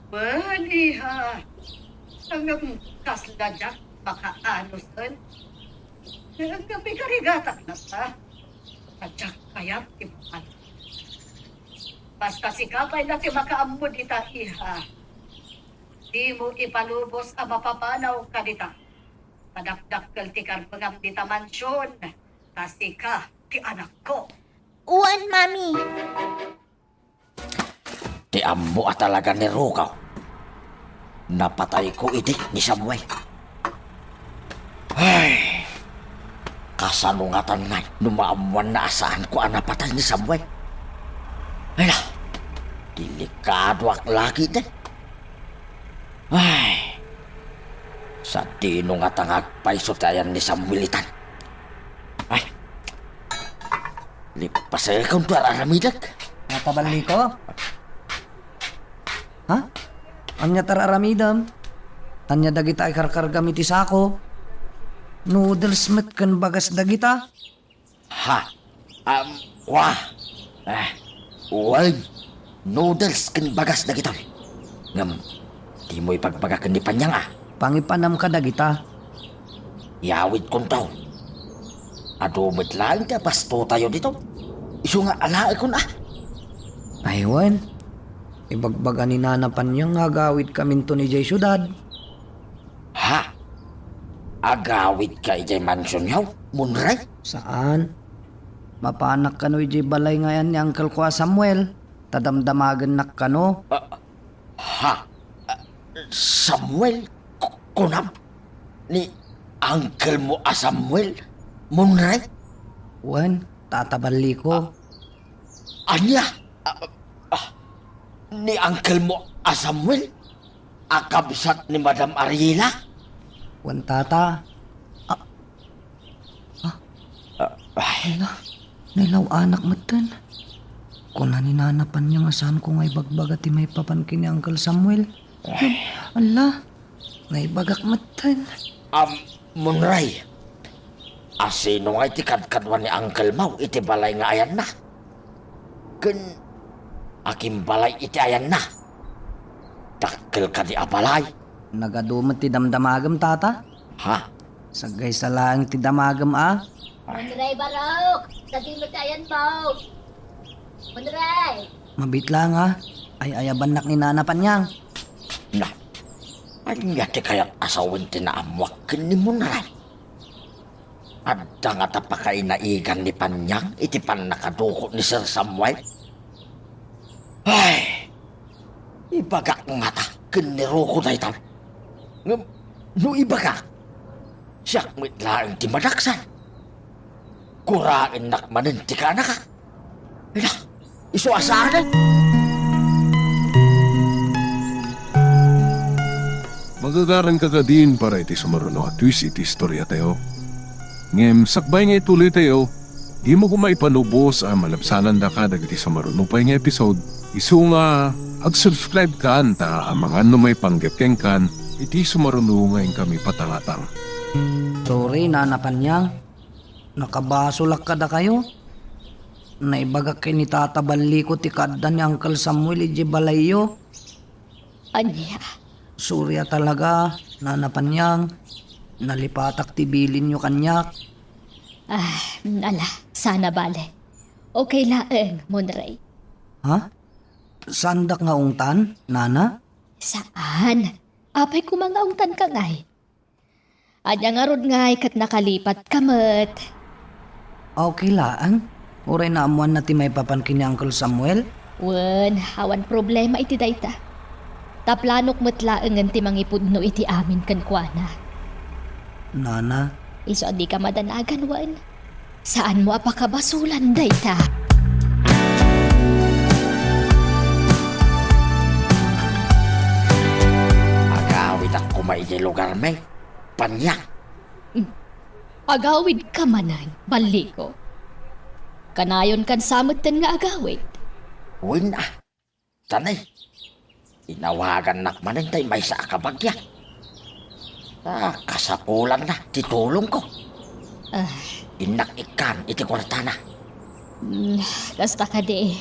Bali ha. Ang kasladyak baka anos Ang gabi karigatan na ta. Kadyak kayat tibukan. Basta si kapay na ti makaammo dita iha. Di mo ipalubos ang mapapanaw ka dita. Padakdakkel ti karpangam dita mansyon. Kasi ka ti anak ko. Uwan, Mami. Ti ammo at talaga ni Rokaw. Napatay ko iti ni Samuel. Ay, kasalungatan nga, numaamuan na asaan ko ang napatay ni Samuel. Ay na, delikado ak lagi din. Ay, sa dino nga tangag paisutayan ni Samuel itan. Ay, lipasay kong tuwara ramidag. Natabali ko? Ha? Anya tararamidam? Tanya dagita ay karkargam iti sako? Noodles met kan bagas dagita? Ha? Wah. Wag. Noodles kan bagas na kita. Ngam, di mo ipagpagakan ni Panyang Pangipanam ka dagita? Yawid kong tao. Adumit lang ka, pasto tayo dito. Iso nga alaay ko na. Aywan. Ibagbaga ni Nana Panyang agawid kami to ni Jay Syudad. Ha? Agawid ka ijay mansyon yaw? Munray? Saan? Mapanak ka no ijay balay ngayon ni Uncle Kwa Samuel. Tadamdamagan nak ka no? Ha? Samuel? Kunam? Ni Uncle mo Samuel? Munray? Wan, tatabali ko. Anya? Ni Uncle mo Samuel? Akabsat ni Madam Ariela? Wan tata. Nilaw anak matan. Kung naninanapan niya nga saan ko ngay bagbaga ti may papankin ni Uncle Samuel. Ala, ngay bagak matan. Munray. Asino nga iti kadkadwa ni Uncle Mau iti balay nga ayan na. Kun aking balay iti ayan na. Dakkel ka di abalay. Nagadumat ti damdamagam tata. Ha? Sagay sa laang ti damagam Munray Barok! Sabi mo tayan mo! Munray! Mabit lang Ay ayaban nak ni Nana Panyang. Na. Anya ti kayat asawin ti naamwak ni Munray. Adda nga tapakay na igan ni Panyang iti pan nakadukot ni Sir Samuel. Ay! Ibagak nga ta, kiniro ko na itan. No ibagak, siyak mitlaang ti madaksan. Kurain nakmanin ti ka anak. Ila, iso asahan. Magagaran ka din para iti sumaruno at twist iti istorya tayo. Ngem, sakbay nga ituloy tayo, di mo kumaipanubos ang malabsanan da ka dagiti sumaruno pa nga episode. Isu nga, ag-subscribe ka anta ang mga may panggapkeng kan, iti sumaruno ngayon kami patangatang. Sorry Nana Panyang. Nakabasulak ka da kayo. Naibagak kay ni Tata Banliko ti kadda ni Uncle Samuel iji balayo. Anya? Surya talaga, Nana Panyang. Nalipatak ti bilin nyo kanyak. Ala, sana bale. Okay laeng, Munray. Ha? Sandak nga ungtan, Nana? Saan? Apay kumangaungtan ka ngay. Anya nga rod ngay kat nakalipat kamet. Okay laan. Uray na amuan na ti may papankin ni Uncle Samuel. Wen, hawan problema iti dayta. Taplanok matlaengan ti mangipudno iti amin kan kuana. Nana, Iso di ka madanagan, Wan. Saan mo apakabasulan dayta? Agawid ako may lugar may. Panyang. Agawid ka manan, baliko. Kanayon kan samutan nga agawid. Uwin Tanay. Inawagan nakmanin tayo may sa akabagyan. Kasapulan na, titulong ko. Inak ikan, iti kwarta na. Kasta ka di.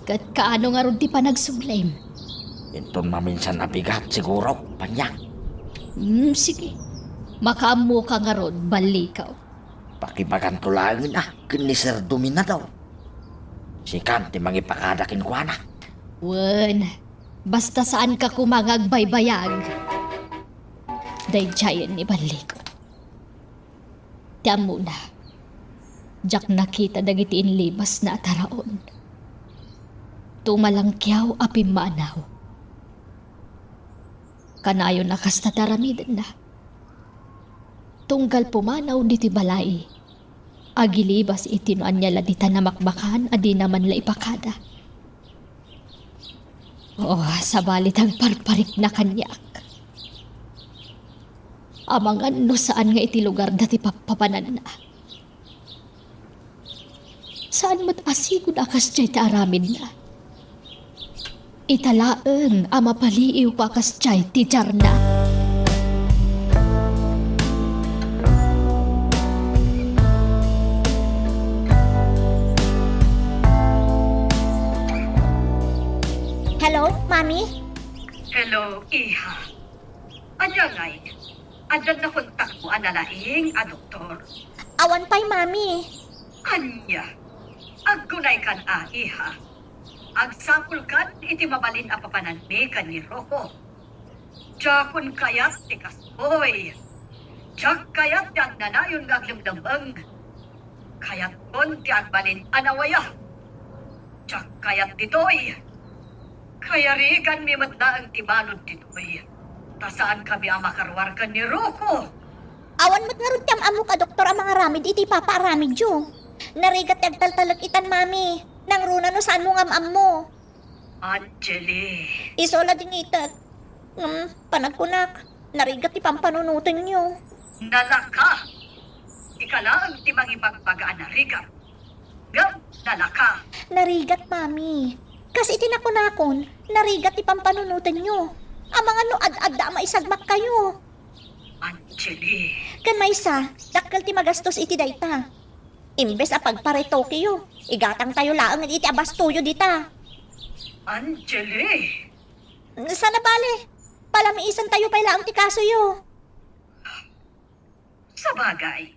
Kat kaano nga ron ti panagsublim. Inton maminsan nabigat siguro, Panyang. Sige. Makamu ka nga ron, balikaw. Pakibagantulangin ni Sir Domina daw. Sikan ti mangipakadakin ko na. Wen, basta saan ka kumangagbaybayag. Dayjayan ni Baliko. Tiyan muna. Jak nakita dagiti inlibas na ataraon. Tumalangkyaw api manaw. Kanayo nakas na taramiden na. Tunggal pumanaw diti balay. Agilibas itinuan niya ladita na makbakan adi naman la ipakada. Oh, sabalit ang parparik na kanyak. Amang ano saan nga iti lugar dati papapanan na. Saan mo't asigod akas jay taaramid na. Italaeng ama paliiw pa akas jay tijar na. Hello, Mami? Hello, Iha. Anya ngay, adyan na kontak mo analaing a doktor. Awan pa'y, Mami. Anya, aggunay kan Iha. Agsapul kan iti mabalin a papananmi kan ni Rocco. Jakon kayat ti kasoy. Jak kayat ti agnanayon nga aglimdambang. Kayat kon ti agbalin anawaya. Jak kayat ditoy. Kaya rigan mi matla ang tibalod ditoy. Tasaan kami ang makarwarkan ni Rocco. Awan mo't nga rutyam amok a doktor ang mga ramid iti papaaramid yo. Narigat agtaltalag itan, Mami. Nang runa no saan mo ngam mo. Angeli. Isola din itat. Panagkunak. Narigat ipampanunutin nyo. Nalaka. Ikala ang timang ipagpagaan na riga. Gam, nalaka. Narigat, Mami. Kasi itinakunakon, narigat ipampanunutin nyo. Ang mga noad-ad da maisagmak kayo. Angeli. Kan maysa, dakkel ti magastos iti dayta. Imbes a pagpareto kayo, igatang tayo laang iti abastuyo dita. Angeli. Sana bale, palamiisan tayo pa'y laang ti kaso yo. Sa bagay,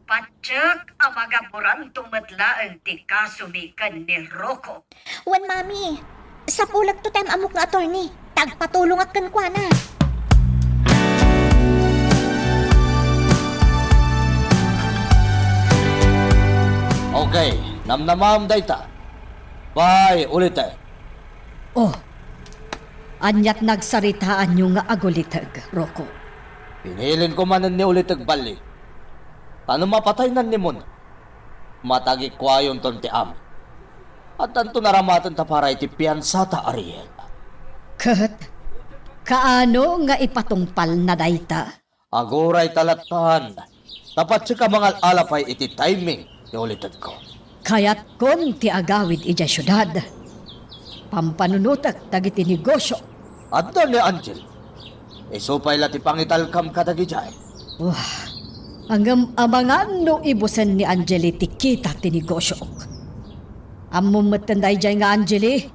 patsak ang magapuran tumatla ang tikasumikan ni Rocco. Wan, Mami, sa pulag to time amok nga attorney, tagpatulong at kankwana. Okay, namnamam dayta. Bye, ulit eh. Oh, anyat nagsaritaan nyo nga agulitag, Rocco. Pinilin ko manan ni ulit bali. Ano mapatay nan ni Mon? Matagi kwayon ton ti am. At tanto naramatan ta para iti piyansa ta Ariel. Kat, kaano nga ipatungpal na dayta? Aguray talatan. Tapat siya ka mga alapay iti timing ni ulitan ko. Kaya't kon ti agawid ija syudad. Pampanunutak dagiti negosyo. At doon ni Angel. Isupay lati pangitalkam kadagijay. Wah, hanggang amangan no ibusen ni Angeli ti kita ti negosyo. Amumatanday jay nga Angeli.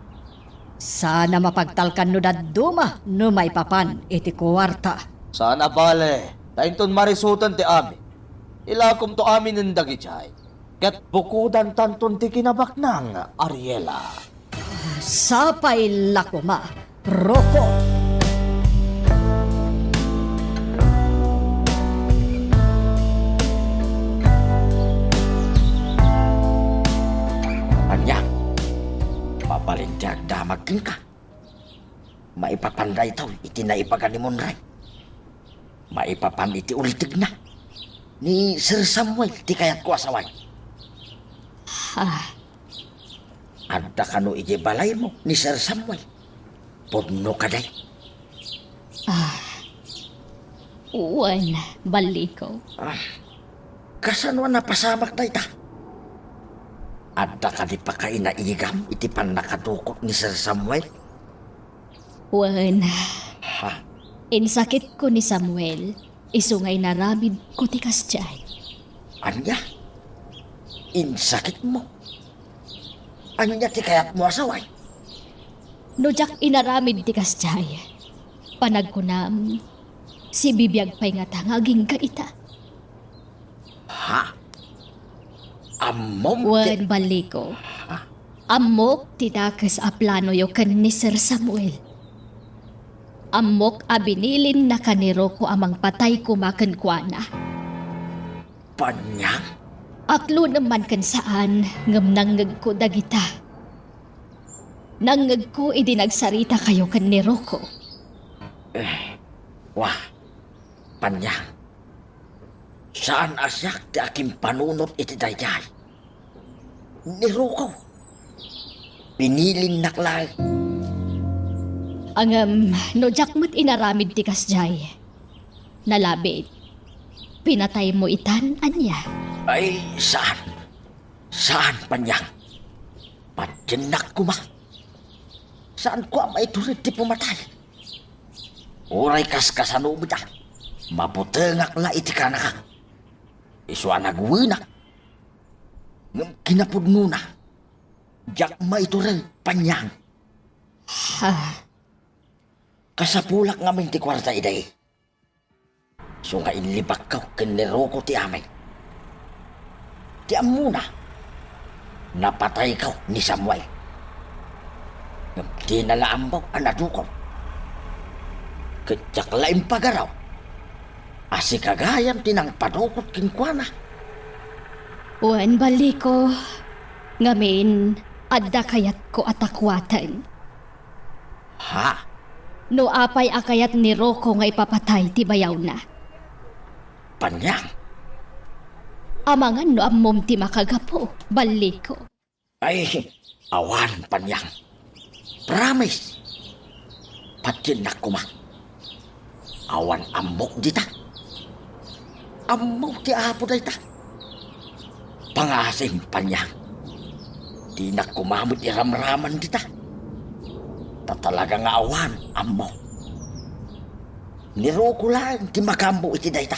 Sana mapagtalkan no daduma no may papan iti kuwarta. Sana bale. Tainton marisutan ti amin. Ilakom to amin ng dagijay. Kat bukudan tanton ti kinabak ng Ariela. Sapay lakuma, Rocco. Anya, pabalintiyag damagkin ka. Maipapanday taw, iti naipagan ni Monray. Maipapan iti ulitig na. Ni Sir Samuel, ti kayat ko asaway. Adda ka no iti balay mo ni Sir Samuel. Pudno ka day. Uwan, Baliko. Kasano napasamak day ta? Adda ka di pa kainaigam iti pan nakadukot ni Sir Samuel. Uwan, Ha? insakit ko ni Samuel. Isungay na ramid ko ti kasjay. Anya? Insakit mo? Anya ti kayat mo asaway? Nujak inaramid ti kasjay. Panagkunam, si bibiyag pa'y nga tangaging kaita. Amom Wan baliko. Amok tidakas a plano yo kan ni Sir Samuel. Amok a binilin na kaniro ko amang patay kumakan kuana. Panyang? Aklo naman kan saan ngam nanggag ko dagita. Nanggag ko idinagsarita kayo kan ni Rocco. Wah, Panyang. Saan asyak di aking panunot iti dayay? Nirukaw. Pinilin naklay. Ang no jakmat inaramid ti kasjay. Nalabit. Pinatay mo itan, anya. Ay, saan? Saan, Panyang? Patinak ko ma. Saan ko ang maiturid di pumatay? Uray kaskasano mo da. Maputengak la iti ka na ka. Iswa nagwinak. Ngam kinapudno na. Diyak maiturid, Panyang. Ha, Kasapulak ngamin ti kwarta iday. So nga inlibak ka kiniro ko ti amay. Ti amuna. Napatay ka ni Samuel. Ngam tinalaambaw ang nadukaw. Katyak laing pagaraw. Asi kagayam tinang padukot kinkwana. wan baliko. Ngamin, adda kayat ko atakwatan. Ha? No apay akayat ni Rocco nga ipapatay ti bayaw na. Panyang? Amangan no ammom ti makagapo, baliko. Ay, awan, Panyang. Promise. Patinak ko ma. Awan amok dita. Amok ti apo dita. Pangasing, Panyang. Di na kumamit iramraman dita. Tatalaga nga awan, amok. Niro ko lang ti makambo iti dayta.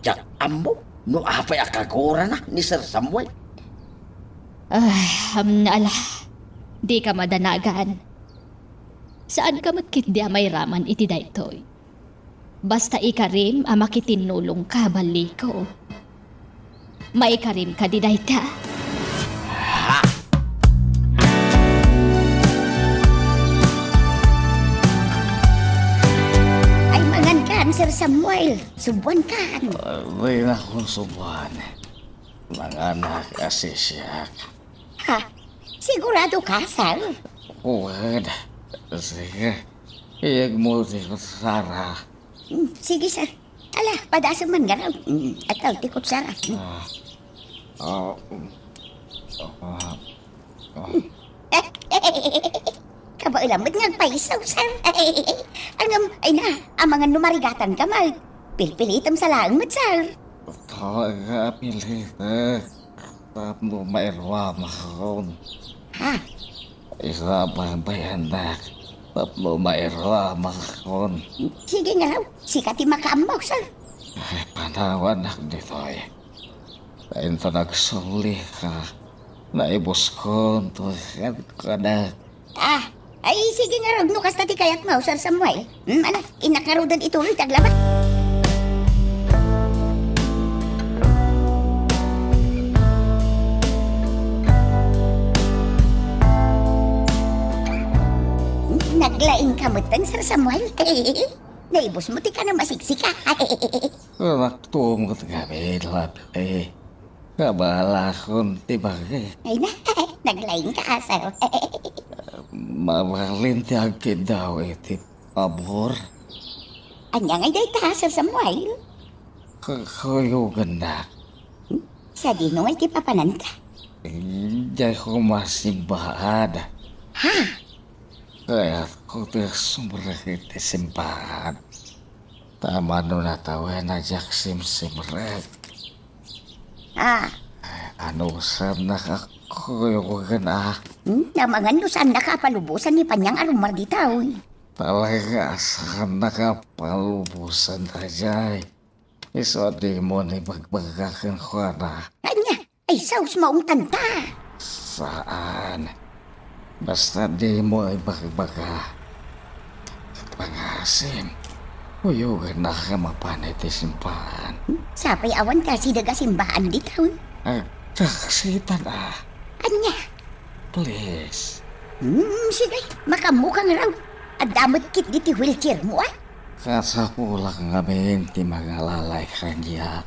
Jak amok no apay akagora na ni Sir Samuel. Ala, di ka madanagan. Saan ka matkit di amay raman iti daytoy? Basta ikarim amakitinulong ka, baliko. Maikarim ka di dayta. Ay mangan kan, Sir Samuel. Subuan kan. Di na kong subuhan. Mga anak asisyak. Ha? Sigurado ka, Sir? Uwad. Sige. Iyag mo di ko Sara. Sige, Sir. Ala, padasa man nga raw. Ataw, tikot Sara. Kabailamad ngagpaisaw, Sir. Angam, ay na, ang mga numarigatan ka, mag. Pilpilitam sa laang mat, Sir. Talaga pilit Tapno mairwa makon. Ha? Isa pa bayanak. Tapno mairwa makon. Sige nga raw. Sikati makaamaw, Sir. Ay, panawanak dito eh. Tayo to nagsuli ka. Naibos ko to ka na. Ay, sige nga raw. Nukas na ti kayat mo, Sir Samuel. Anak, inakarodan ituloy taglabat. Naglaing kamutan, Sir Samuel. Naibos mo ti ka na masiksika. Naktumot kami labi. Kabala kong tibagi. Ay na, naglaing ka, Sir. Mabalin ti agkid daw iti pabor. Anya ngay day ta, Sir Samuel. Kakuyugan na. Sa dino ngay ti papanan ka. Diyan ko masimbahad. Ha? Kaya ko ti sumrek iti simbahan. Tama no natawa na jak simrek. Ano sab nakakuyugan Namangan no saan nakapalubusan ni Panyang Arumar ditaw. Talaga saan nakapalubusan na jay. Iso di mo ni bagbagakan ko na. Anya, ay saus maong tanta. Saan? Basta di mo ay bagbaga. Pangasim. Uyugan na ka mapanay ti simbahan. Sapay awan kasi daga simbahan ditaw. Taksita na. Anya? Please. Sige, makamukang raw. Adamot kit di ti wheelchair mo, ah. Kasapulang ngamin ti magalalay kanya.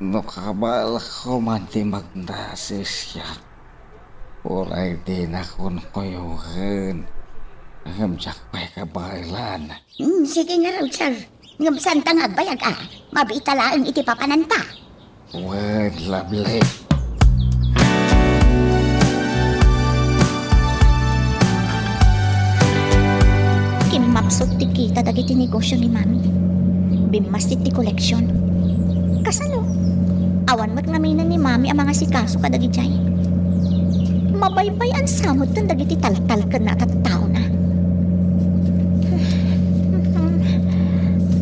Nakabala ko man ti magnasis siya. Ulay din akong koyohan. Ngamjak pa'y kabailan. Sige nga raw, sir. Ngamsan tang agbayag, ah. Mabitalaan iti papananta. Word lovely. Kimapsot ti kita dagiti negosyo ni Mami. Bimasit ti koleksyon. Kasano? Awan mo't ngaminan ni Mami ang mga sikaso kadagijay. Mabaybay ang samot ng dagiti taltal ka na tattao na.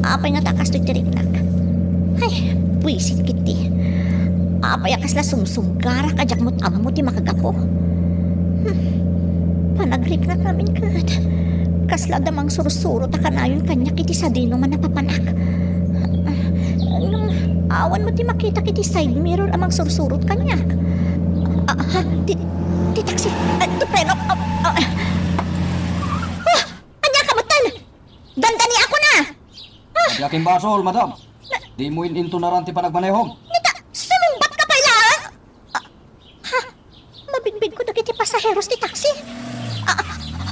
Apay nga takas to tiriknak. Ay, buisit kiti. Apay akas la sumsumgara kajak mo't amo ti makagapo. Panagrik-nak namin kad. Kasla damang surusuro ta kanayon kanya kiti sa dino man napapanak. Nung awan mo ti makita kiti side mirror amang surusurot kanyak. Ti taxi, ti preno. Anya kamutan! Dandani ako na! Yakin basol, madam. Di mo into na ran ti panagmanehom. Nita, sumumbat ka pa ilang! Mabigbig ko dagiti pasaheros ti taxi.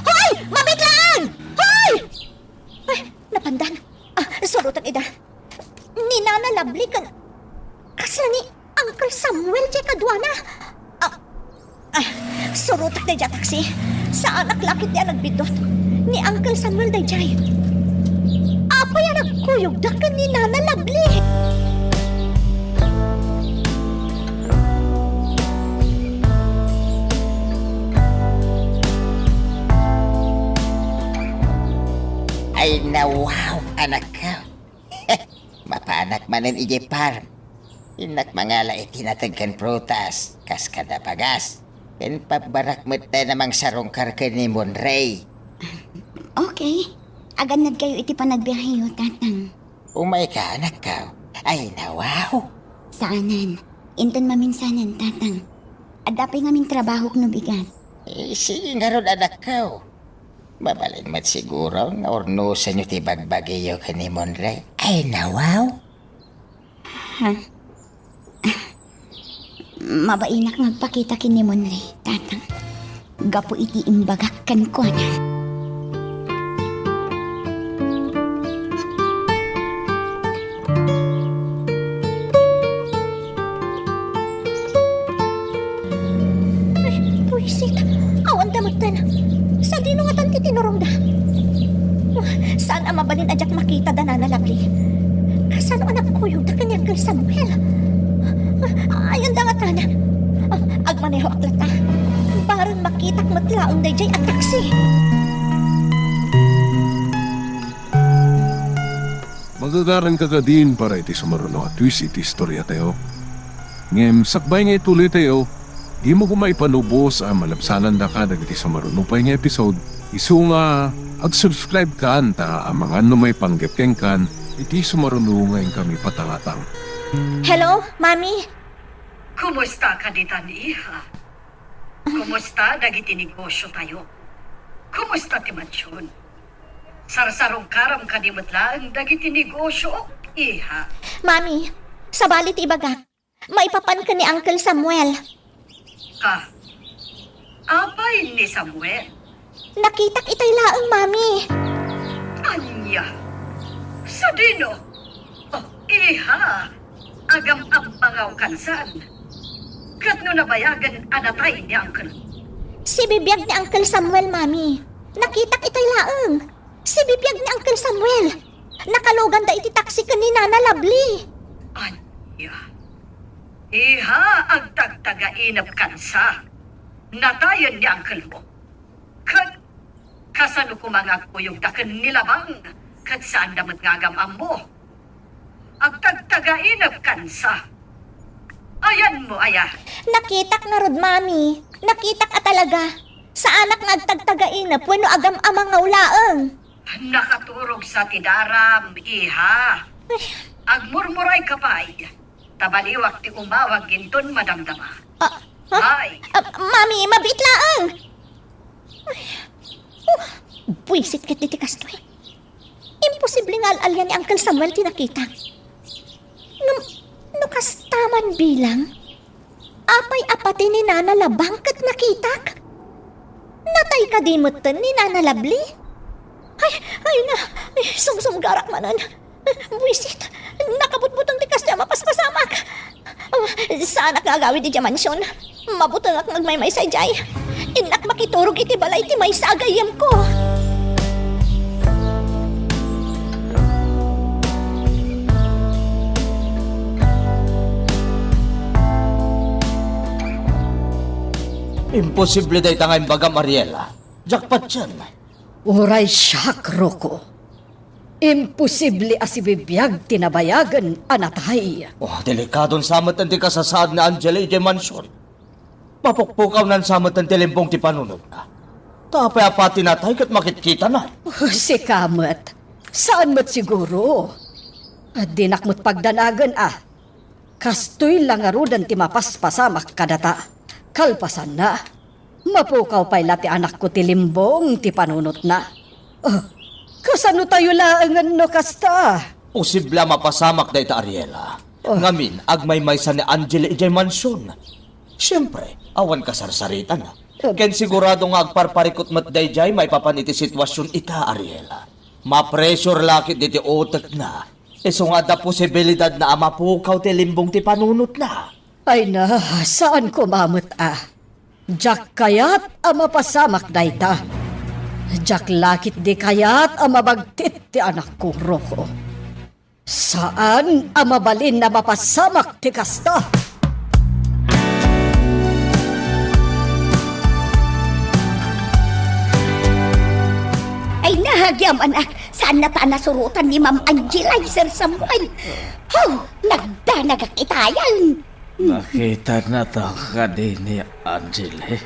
Hoy! Mabit lang! Hoy! Ay, napandan. Surutan ida. Ni Nana Lovely kan. Kasla ni Uncle Samuel jay kadwana. Surutak day jay taxi. Sa anak lakit niya nagbidot. Ni Uncle Samuel day jay. Apa yan nagkuyog da ka ni Nana Lovely? Ay nawaw, anak ka. Mapanak manin ije par. Inak mangala itinatagkan prutas, kas kada pagas. Ken pabarak met namang sarong karke ni Monray. Okay. Aganad kayo iti panagbiyahe, tatang. Umay ka, anak ka. Ay nawaw. Saanan? Inton maminsanan, tatang. Adapay ngaming trabaho kno bigat. Sige nga ron, anak ka. Mabalin mat siguro nga ornusan nyo ti bagbagiyo ka ni Monray. Ay nawaw. Mabainak magpakita kini Monray, tatang. Gapo iti imbagakkan ko na. Puisit, awan damutan. Sa dino nga tanti tinurong da. Saan ang mabalin ajak makita da Nana Lovely? Kasano anak ko yung da kanyang kay Samuel? Ayan da nga tana. Agmaneho aklata. Parang makitak matlaong day jay at taksi. Magagaran ka ka din para iti sumaruno at twist iti istorya tayo. Ngem, sakbay nga ituloy tayo, di mo kumay panubos ang malabsanan da ka dagiti sumaruno pa nga episode. Isu nga, ag-subscribe ka anta ang mga numay panggepkeng kan, iti sumaruno ngayon kami patangatang. Hello, Mami? Kumusta ka dita ni Iha? Kumusta dagiti negosyo tayo? Kumusta ti mansyon? Sarsarong karam ka di matlaan dagiti negosyo, Iha. Mami, sa balit ibagak, maipapan ka ni Uncle Samuel. Ka, apay ni Samuel? Nakitak itay laang, Mami. Anya? Sa dino? Oh, Iha, agam-ambangaw kansan. Kat no nabayagan anatay ni Uncle. Si bibiyag ni Uncle Samuel, Mami. Nakitak itay laang. Si bibiyag ni Uncle Samuel. Nakalugan da iti taksi ka ni Nana Lovely. Anya? Iha, ang tagtaga-inap kansa. Natayan ni Uncle mo. Kat, kasano ko mga kuyog takan nilabang. Kat saan damat ngagamam mo. Ang tagtaga-inap kansa. Ayan mo, aya. Nakitak na rod, Mami. Nakitak a talaga. Sa anak nga agtagtagainap, wano agam amang ngaulaang. Nakaturog sa tidaram, Iha. Agmurmuray kapay. Tabaliwak ti umawag ginton madamdama. Ah, Ay, Mami, mabit laang! Buisit ka titi kastoy. Imposible nga alyan ni Uncle Samuel tinakita. Nukastaman bilang, apay apati ni Nana Labang kat nakitak. Natay ka di mo ni Nana Labli. Ay na, sumgarak manan. Buisit, nakabutbutong tikas niya mapaspasamak. Sana kagawid di mansyon. Mabutang ak nagmaymay sa jay. Inak makiturog iti balay ti may sagayam ko. Imposible day tangay baga, Mariela. Jackpot yan. Uray siyak, Roko. Imposible asibibiyag tinabayagan anatay. Oh, delikadon samat ang di kasasad na Angela ije mansyon. Papukpukaw nan samat ang tilimbong ti panunod na. Tapay apati natay kat makitkita na. Si Kamat, saan mo't siguro? Dinakmo't pagdanagan Kastoy lang arudan ti mapaspasamak kadata. Kalpasan na. Mapukaw pa'y lati anak ko ti limbong ti panunot na. Kasano tayo laangan no kasta? Posible mapasamak da ita, Ariela. Ngamin, agmay-maysa ni Angela ijay mansyon. Siyempre, awan kasarsaritan na. Ken sigurado nga agparparikot mat dayjay may papaniti sitwasyon ita, Ariela. Ma-pressure lakit diti utak na. Iso nga da posibilidad na mapukaw ti limbong ti panunot na. Ay na, saan ko mamot Jack kayat mapasamak dayta. Jack lakit di kayat mabagtit ti anak ko, Roko. Saan mabalin na mapasamak ti kasta? Ay nahagyam anak, saan na ta nasurutan ni Ma'am Angela Sir Samuel? Nagdanagakitayan. Nakita na to ka din ni Angela.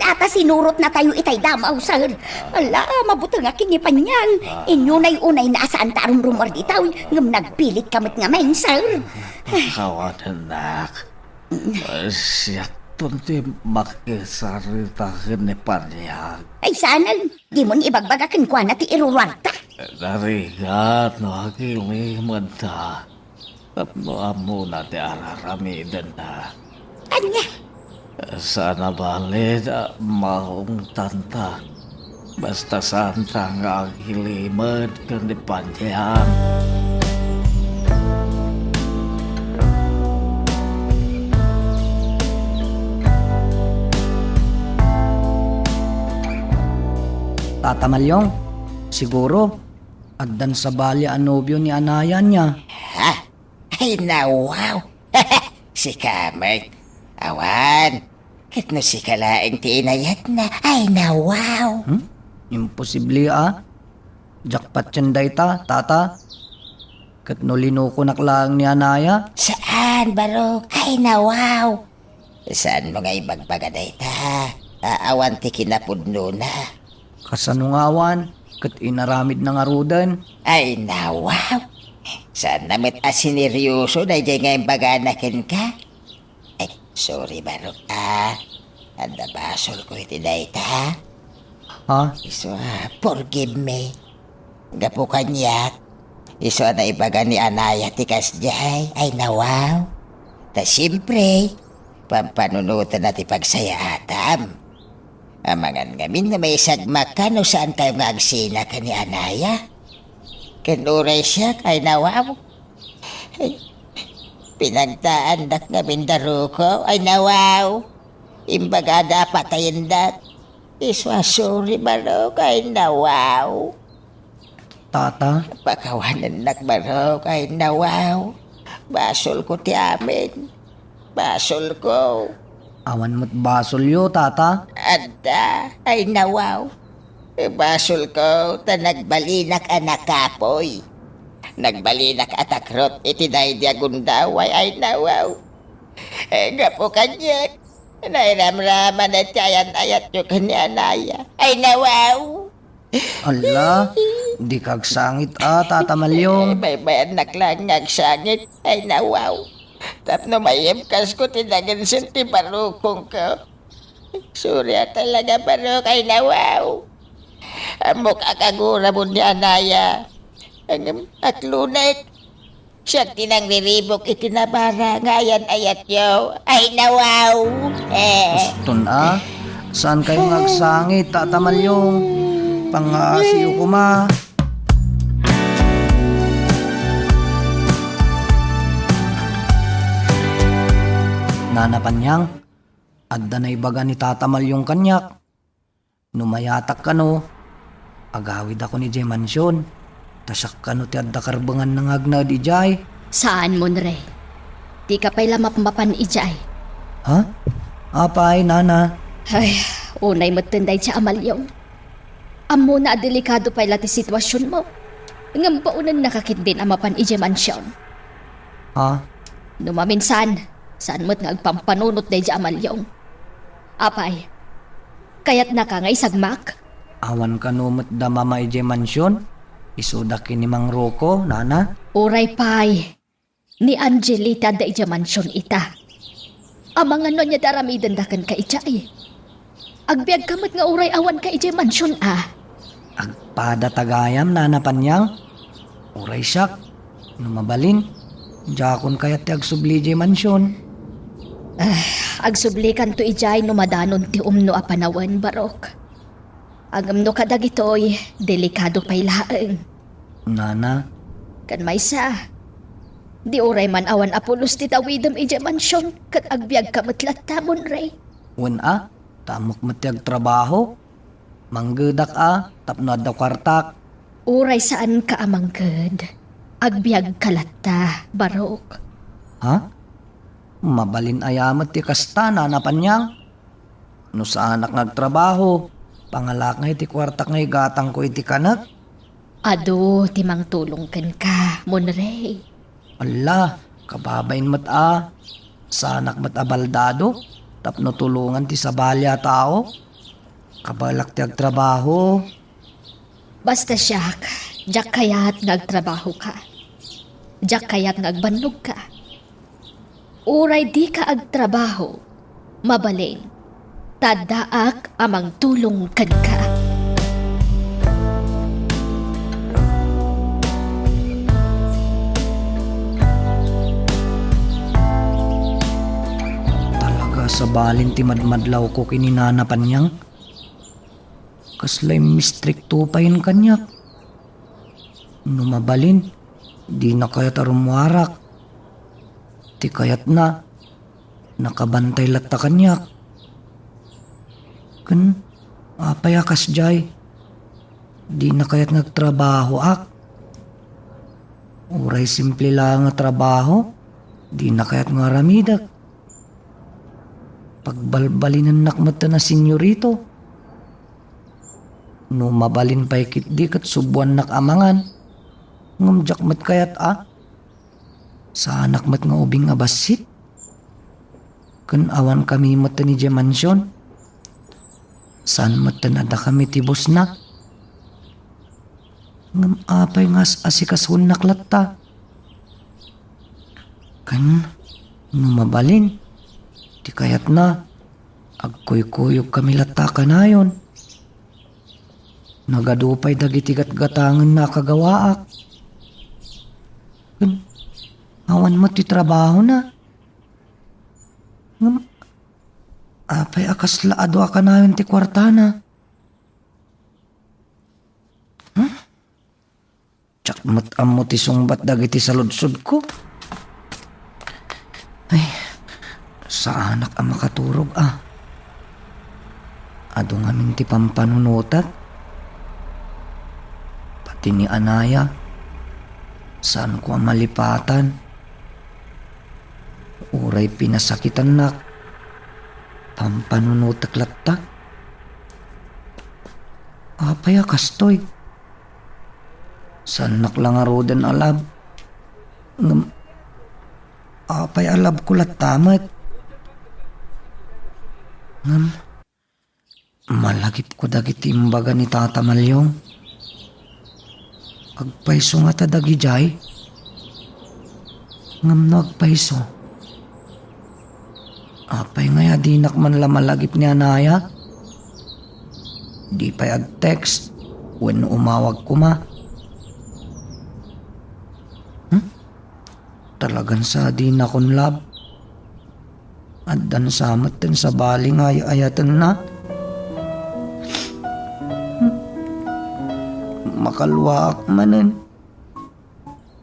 Ata sinurot na tayo itay damaw, sir. Ala, mabuti nga kinipan yan. Inyo na'y unay na asaan tarong rumor ditaw. Ngam nagpilit kamit nga main, sir. Kawanan nak. Siya tunti makisaritahin ni Panyag. Ay sana, di mo ni ibagbagakin kwa na ti irurwarta. Narigat no akiliman ta. Tapno amo na ti araramidan na. Anya? Sana balid maong tanta. Basta santa nga agiliman kan di Panyag. Tata Malyong, siguro, agdan sa bali ang nobyo ni Anaya niya. Ha? Ay, wow. Si Kamat. Awan. Kat no si kalaing tinayat na. Ay, wow. Imposible Jackpot yan dayta, tata. Kat no linuko naklang ni Anaya. Saan, Barok? Ay, wow. Saan mo nga ibagbagaday ta? Awan ti kinapudno na. Kasanungawan, kat inaramid ng arudan. Ay, wow. Saan namit asineryoso na dyan nga yung baganakin ka? Ay, sorry, Barok, Anda basol ko iti dayta, Ha? Iso, forgive me. Gapo kanyak. Iso na ibaga ni Anaya tikas jay. Ay, wow. Ta siyempre, pampanunutan na ti pagsaya atam. Amangan ngamin na may sagmak ka no saan kayo nga agsina ka ni Anaya. Kanuray siya kay nawaw. Ay, pinagtaan dak nga bindaro ko. Ay nawaw. Imbaga dapat tayo dak. Iswa sorry baro kay nawaw. Tata? Pakawanan nak baro kay nawaw. Basol ko ti amin. Basol ko. Awan mo't basol yo, tata. Ada, ay nawaw. Basol ko, ta nagbalinak anak kapoy. Nagbalinak atakrot, iti daydia gundaway, ay nawaw. Gapo kanyek, nairamraman at kayan ayat yung kanya Anaya. Ay nawaw. Ala, di kagsangit tata Malyong. May anak lang ngagsangit, ay nawaw. Tapno mayemkas ko tinagan ti barukong ko. Surya talaga baro kay nawaw. Amok akagura mo ni Anaya. Ang aklunek. Siya tinang riribok itinabara ngayon ayat yo. Ay nawaw. Aston saan kayo nagsangit, Tata Malyong? Pang-aasiyo ko ma. Nanapanyang, adda na ibaga ni Tata Malyong kanyak. Numayatak ka no, agawid ako ni Jay Mansyon. Tasak ka no ti adda karbangan ng agna di Jay. Saan mo re? Di ka pa'y lamap-mapan ijay. Ha? Apay, nana. Ay, unay matinday siya Amalyong. Amo na delikado pa'y lati sitwasyon mo. Ngam paunan nakakindin ang mapan ije mansyon. Ha? Numaminsan, saan mo't nga agpampanunot day siya Amalyong. Apay, kaya't nakangay sagmak. Awan ka numot da mama ije mansyon. Isudakin ni Mang Rocco, nana. Uray pay, ni Angelita da ije mansyon ita. Amang ano niya daramidan dakan ka ijay. Agbiag kamot nga uray awan ka ije mansyon Agpada tagayam, nana Panyang. Uray siyak, numabalin. Jakon kayat ti agsubli ije mansyon. Agsublikan to ijay no madanon ti umno a panawan barok. Agamno kadag ito'y delikado pa'y laeng. Nana, Kan maysa, di oray man awan apulos ti tawidam ije mansyon kat agbiag kamatlat tamon ray. wala, tamok matiag trabaho. Manggedak tapno da kwartak. Oray saan ka amangged, agbiag kalatta barok. Ha? Mabalin ayamat ti kasta, nana Panyang. No sa anak nagtrabaho, pangalak nga iti kwartak nga igatang ko iti kanak. Ado, timang tulong ken ka, monray. Ala, kababain mat sa anak mat abaldado, tapno tulungan ti sabalya tao. Kabalak ti agtrabaho. Basta siyak, jak kayat nagtrabaho ka. Jak kayat nagbannog ka. Uray di ka agtrabaho, mabalin, tadaak amang tulong kan ka. Talaga sa balin ti madmadlaw ko kininana Panyang. Kaslay mistrikto pa yun kanyak. Numabalin, di na kayat arumwarak. Ti kayat na, nakabantay latta kanyak. Kan, apayakas jay. Di na kayat nagtrabaho Uray simple lang nga trabaho, di na kayat nga ramidak. Pagbalbalinan nakmata na senyorito. No mabalin pa'y kitdi kat subuan nakamangan. Ngamjak mat kayat Sa anak mat nga ubing abasit. Kan awan kami mata ni Mansyon. Saan mata nada kami tibos na. Ngam apay nga asikasun naklatta. Kan no mabalin. Di kayat na. Agkuy-kuyog kami latta ka na yun. Nagadupay dagitigat gatangan na kagawaak. Awan mo ti trabaho na. Ngam, apay akas laado ka na yun ti kwartana. Tsak matam mo ti sungbat dagiti sa ludsod ko. Ay, sa anak ang makaturog Ado nga min ti pampanunutat. Ni Anaya, saan ko ang malipatan? Uray pinasakitan na, pampanunutak-latta. Apay kastoy. Saan naklangarodan alab? Apay alab ko latamat. Malagip ko dagiti imbaga ni Tata Malyong. Agpaiso nga ta dagi jay. Ngam no agpaiso. Apay nga di nakman lamalagip ni Anaya. Di pa ag-text when umawag ko ma. Talagan sa di na kon lab. Addan samat din sa baling ayatan na. Makalwaak manen.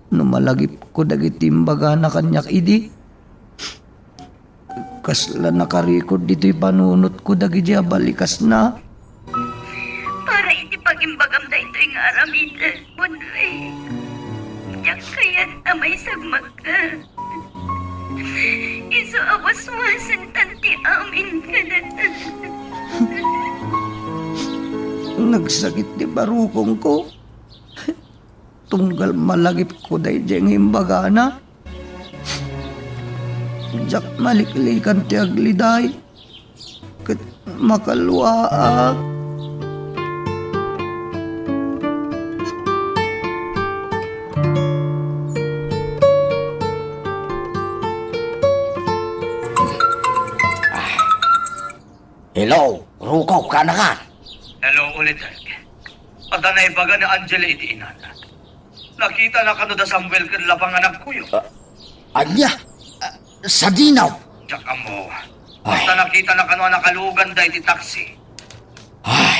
Numalagip ko dagiti imbaga na kanyak idi. Kasla nakarikod dito'y panunot ko dagiti balikas na. Para iti pagimbagam da ito yung aramid, Monre. Diyak kayan amay sagmag ka. Iso abaswasan tanti amin ka na. Nagsakit di barukong ko. Tunggal malagip ko day diyang imbaga na. Jak maliklikan ti agliday. Kat makalwaak. Hello, Rukaw, ka na ka? Hello ulit, Adanay baga na Angela iti inan. Nakita na kano da Samuel kan lapang anak kuyo. Anya? Sa dinaw? Tsaka mo. Basta nakita na kano nakalugan da iti taxi. Ay,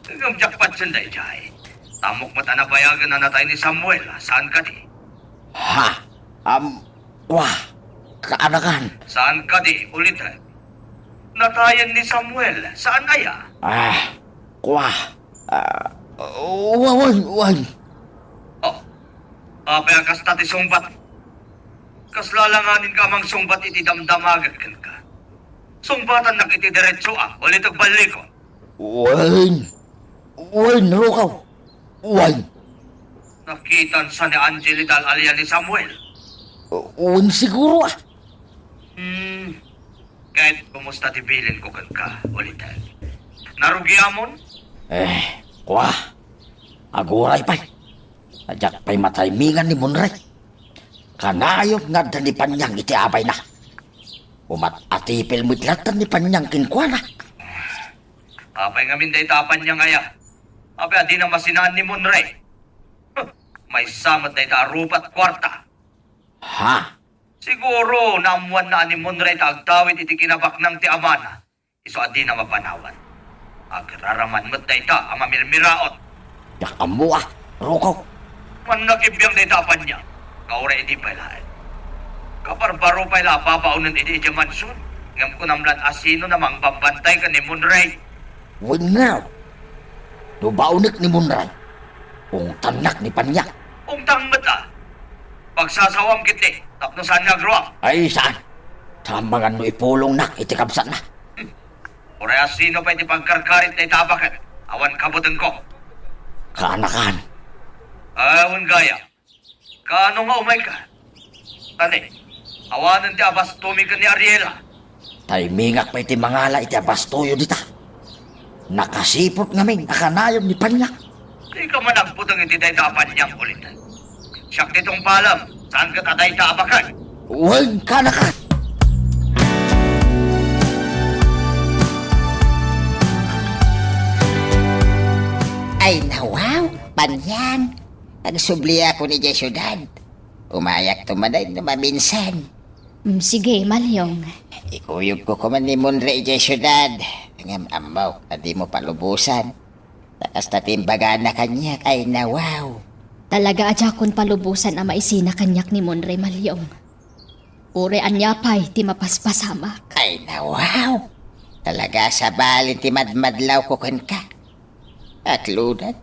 Ngam jakpat siya da ijay. Tamok mata na bayagan na natay ni Samuel. Saan ka di? ha? Wah, kaanakan. Saan ka di? Ulit, natayan ni Samuel. Saan aya? Wah, wan. Oh, apay akas tati sungbat. Kas lalanganin ka mang sungbat iti damdamagan kan ka. Sungbatan na kiti diretso ulit agbalik ko. Wan, Rukaw. Wan. Nakitan sa ni Angelita alya ni Samuel. Wan siguro Kahit kumusta tibilin ko kan ka, ulitan. Narugiamon? Wah, aguray pa'y. Ajak pa'y mataymingan ni Munray. Kanayot nga da ni Panyang iti abay na. Umat atipil mitlatan ni Panyang kinkwana. Apay ngamin da itapan niya ngaya. Apay adi na masinaan ni Munray. May samad da itarupat kwarta. Ha? Siguro naamuan na ni Munray agdawit iti kinabak ng ti Amana. Iso adi na mapanawan. Agraraman mo't da ita ang mamirmiraot. Yakam mo Rukaw. Man nakibiyang da itapan niya. Kaura iti pailaan. Kaparbaro paila babaunan iti iti mansun. Ngam ko namlan asino namang bambantay ka ni Munray. Wan nga. Nubaunik ni Munray. Kung tanak ni Panyang. Ungtang mata. Pagsasawam kiti. Tapno saan nga gruwa. Ay, saan? Sa mga no ipulong na, itikabsat na. Oray asino pa iti pagkarkarit na itabakan. Awan kabutan ko. Kaanakan. Awan gaya. Kaano nga umay ka? Tani, awanan ti abastumi ka ni Ariela. Taymingak pa iti mangala iti abastoyo dita. Nakasipot ngamin akanayom ni Panyang. Di ka man nagputang iti daytapan niyang ulitan. Siyak ditong palam, saan ka taday taabakan? Huwag kaanakan. Ay nawaw, Panyang. Nagsubli ako ni Jesyudad. Umayak tumaday na maminsan. Sige, Malyong. Ikuyog ko kuman ni Munray Jesyudad. Ngam amaw, adi mo palubusan. Takas na timbaga na kanyak ay nawaw. Talaga adya kon palubusan ang maisina kanyak ni Monre Malyong. Ure anya pa'y ti mapaspasamak. Ay nawaw. Talaga sa balin ti madmadlaw ko kan ka. At lunat,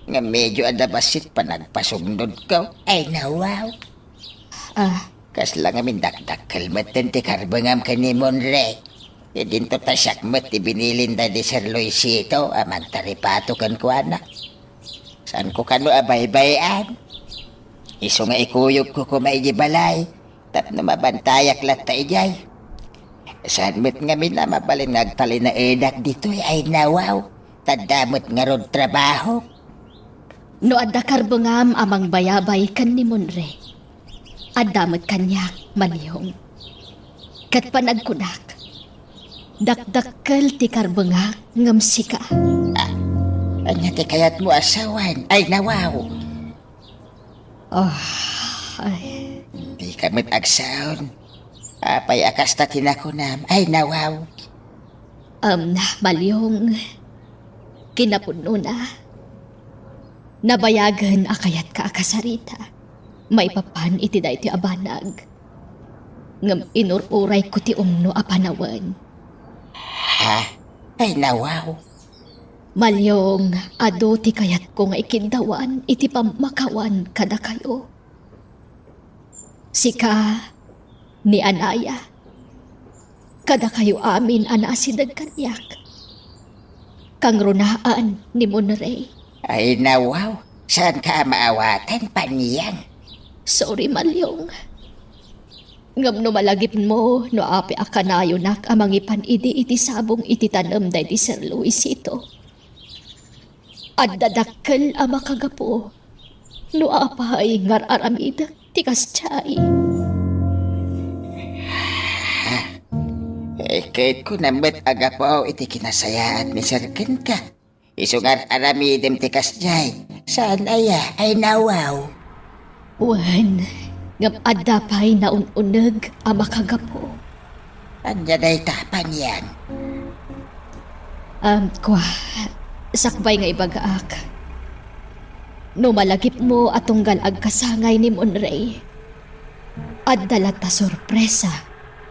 nga medyo adabasit pa nagpasugnod ko. Ay nawaw. Kas lang amin dakdak kalmatan ti karbangam ka ni Monre. E dinto tasakmat ti binilinda di Sir Luisito amang taripato kan kuana. Saan ko kano abay-bayan? Iso nga ikuyog ko kumay di balay. Tap na mabantayak latta ijay. Saan met nga mina mabalin nagtali na edak dito ay nawaw. Tadamot nga rod trabaho. No adda karbangam amang bayabay kan ni Monre. Adamot kanyak, Malyong. Kat panagkunak. Dakdakkel ti karbanga ngam sika. Anya ti kayat mo asawan. Ay nawaw. Ay, Di kamit agsaon. Apay akas ta tinakunam. Ay nawaw. Malyong. Kinapuno na. Nabayagan akayat ka akasarita. May papan iti da iti abanag. Ngam inururay ko ti umno apanawan. Ha? Ay nawaw. Malyong, ado ti kayat ko nga ikindawan iti pamakawan kada kayo. Sika ni Anaya. Kada kayo amin anasidag kanyak. Kang runaan ni Monrey. Ay nawaw. Saan ka maawatan paniyang? Sorry, Malyong. Ngam no malagip mo, no api akanayo nak amangipan iti sabong iti tanam day di Sir Luisito. At dadakkel ama kagapo, no apay ngar aramid, tikas tiyay. Kahit ko namat agapaw iti kinasayaan ni Sir Ken ka. Isungar aramidem tikas jay. Saan ay nawaw. Wan, ngam adapay na ununag ama kagapo. Anya day tapan yan. Kwa, sakbay nga ibagaak. No malagip mo atunggal agkasangay ni Monrey. At dalat ta sorpresa,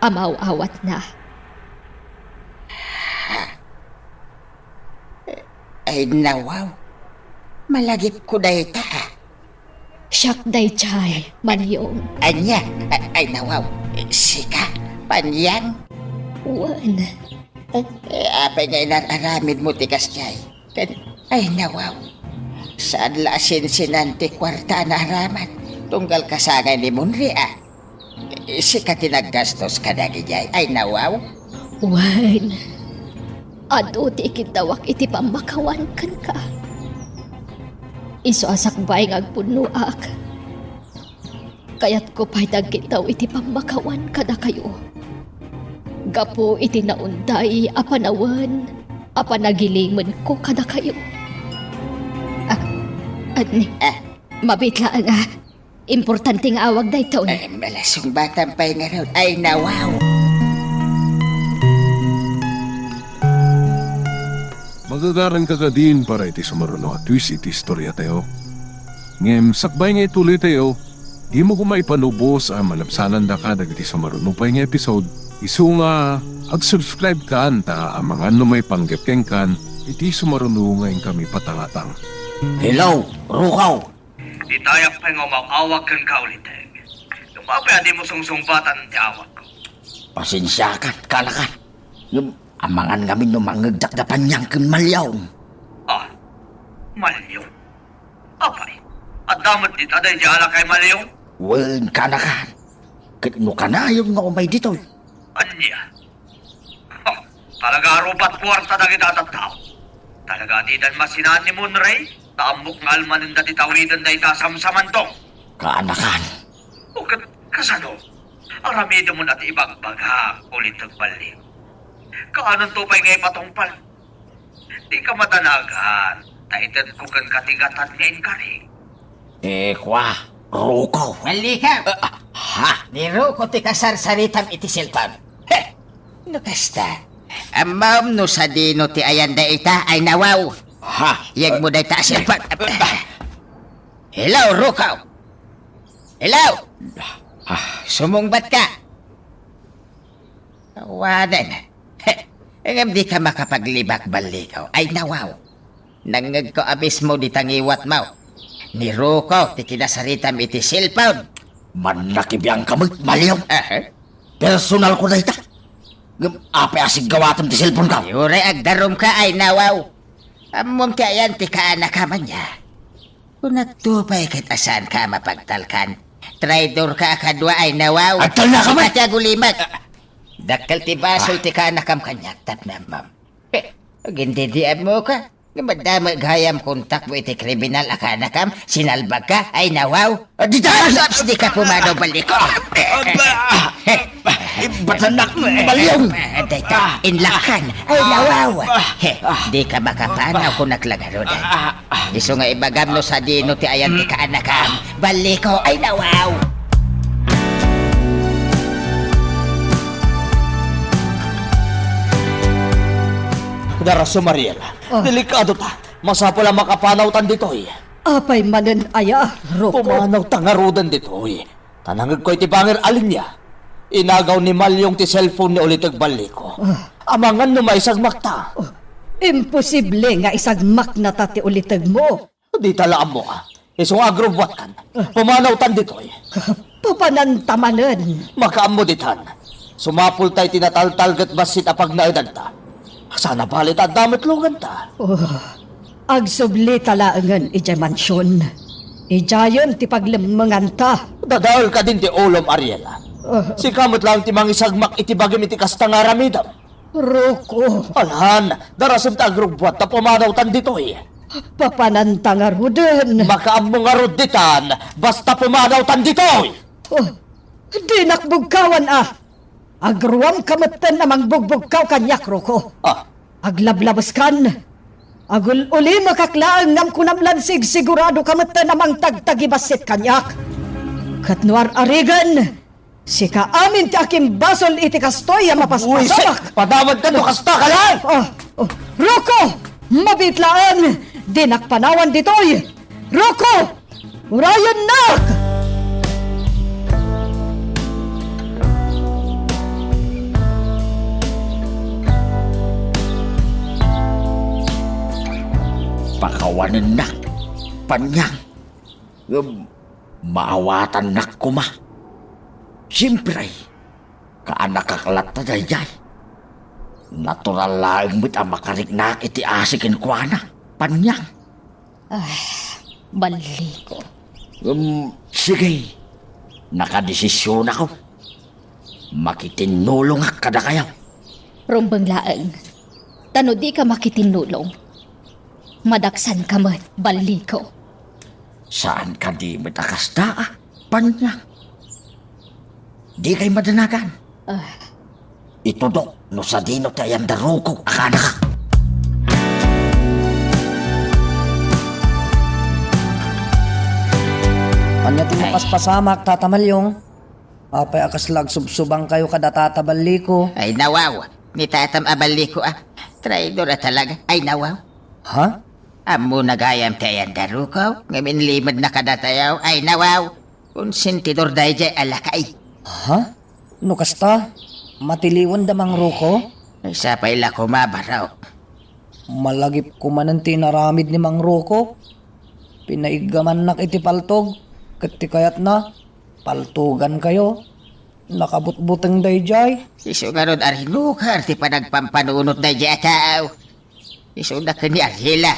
amaw-awat na. Ay nawaw. Malagip ko day ta. Siyak day chay, Malyong. Anya, ay nawaw. Sika, panyang. Wan, Apay nga inararamid mo tikas jay. Ay nawaw. Saan lasin sinante kwarta na haraman? Tunggal kasangay ni Monrey Sika tinaggastos ka na jay. Ay nawaw. wan. Ado ti ikitawak iti pamakawan kan ka. Iso asakbay nga agpunuak. Kayat ko pa'y dagkitaw iti pamakawan kada kayo. Gapo iti naunday apanawan, apanagiliman ko kada kayo. Mabitlaan nga. Importante nga awag da ito. Ay, malasong batang pa'y nga ron. Ay nawaw. Magagaran ka ka din para iti sumaruno at twist iti istorya tayo. Ngem, sakbay nga ituloy tayo, di mo kumay panubos ang malapsanan da ka dagiti sumaruno pa nga episode. Isu nga, ag-subscribe ka anta ang mga numay panggepkeng kan, iti sumaruno ngayon kami patangatang. Hello, Rukaw. Di tayak pa nga umawawag kang kauliteg. Lumapay adi mo sungsumbatan ti awag ko. Pasensya ka, kalakan. Yung amangan kami numangagdak na panyang malyaw. Malyong. Apay, at damot di taday di ala kay Malyong. Wen ka na ka. Kitno ka na yung nga umay dito. Anya. Talaga rupat kwarta na kitatattaw. Talaga di dan masinan ni Monrey. Taambok nga almanin dati tawidan na itasamsaman tong. Kaanakan. O kasano? Aramido mo na't ibagbaga ulit nagbalik. Kaanon to pa'y ngay patungpal. Di ka matanagan. Taitan ko kan katigatan ngayon kari. Kwa, Rukaw. Malikaw. Ha? Niro ko ti kasarsaritam iti silpam. Nukasta. Amam no sa dino ti ayanda ita ay nawaw. Ha? Yag mo day ta silpam. Hello, Rukaw. Hello. Sumungbat ka. Wadan. Ngam di ka makapaglibak-balikaw. Ay nawaw. Nangag ko abis mo di tangiwat mo. Ni Rukaw ti kinasaritam iti silpam. Manakibiyang kamit, malyaw. Personal ko na ita. Apa asig gawatam ti cellphone ka? Yure agdarom ka ay nawaw. Amom ti ayan ti kaana ka man niya. Kung nagtupay kat asan ka mapagtalkan. Traidor ka akadwa ay nawaw. Agtal na ka man! Sikatya gulimat. Dakal ti basol ti kaana kam kanyak tap na mam. Gindidiam mo ka. Madama gayam kontak mo iti kriminal akana kam. Sinalbag ka ay nawaw. Di tayo! Di ka pumano balik ko. Batanak Malyong! Dayta, inlakan. Ay, nawaw. Di ka makapanaw kung naglagarodan. Iso nga ibagam no sa dino ti ayan ti kaanakam. Baliko, ay nawaw. Daraso Mariela, delikado ta. Masapo lang makapanaw tan ditoy. Apay manen aya, Roko. Pumanaw tangarudan ditoy. Tanangag ko'y tibangir alin niya. Inagaw ni Malyong ti cellphone ni Ulitag Baliko. Amangan no may sagmakta. Imposible nga isagmak na tati ulitag mo. Di talaan mo ka. Isong agrobwat kan. Pumanaw tan ditoy. Papanantamanan. Makaam mo ditan. Sumapul tayo tinataltalgat basit apag naedan ta. Sana balit at damit lungan ta. Agsubli talaangan ijay mansyon. Ijayon ti paglemangan ta. Dadaol ka din ti Olom Ariela. Si kamot lang ti mangisagmak iti bagim iti kastang aramidam. Roko, Alhan, darasam ta agrobwat ta pumanaw tan ditoy. papanantangaruden. Makaam mo nga roditan, basta pumanaw tan ditoy. Di nakbugkawan ah. Agruam kamatan namang bugbugkaw kanyak, Roko. Aglablabas kan. Agul uli makaklaang ngam kunamlansig sigurado kamatan namang tagtagibasit kanyak. Katnuar arigan. Sika amin ti aking basol iti kastoy ang mapaspasamak. Padamad ka no kasta ka lang. Roko! Mabitlaan! Di nakpanawan ditoy! Roko! Urayon nak! Pakawanin na. Panyang. Maawatan na kuma. Siyempre, kaanak kaklat na dayay. Natural lang mo't ang makariknak iti asikin kwa na. Panyang. Baliko. Sige. Nakadesisyon ako. Makitinulong kada kayo. Rumbang laang. Tano di ka makitinulong. Madaksan ka man, baliko. Saan ka di matakasta? Panyang. Di kay madanagan. Ito do, no sa dino tayang daruko, akana ka. Anya ti mapaspasamak, Tata Malyong. Apay akaslag subsubang kayo kada Tata Baliko. Ay nawaw. Ni tatam abaliko ah. Traidor talaga. Ay nawaw. Ha? Amo nagayam tayan darukaw. Ngamin limad na kadatayaw. Ay nawaw. Kung sintidor dayjay alakay. Ha? No kasta? Matiliwan damang Roko? Ay sapay la kumabaraw. Malagip ko man ang tinaramid ni Mang Roko. Pinaigaman nak iti paltog. Kati kayat na, paltugan kayo. Nakabutbuteng dayjay. Iso nga ron arinukar ti panagpampanunot dayjay ataw. Iso na ka ni Arhila.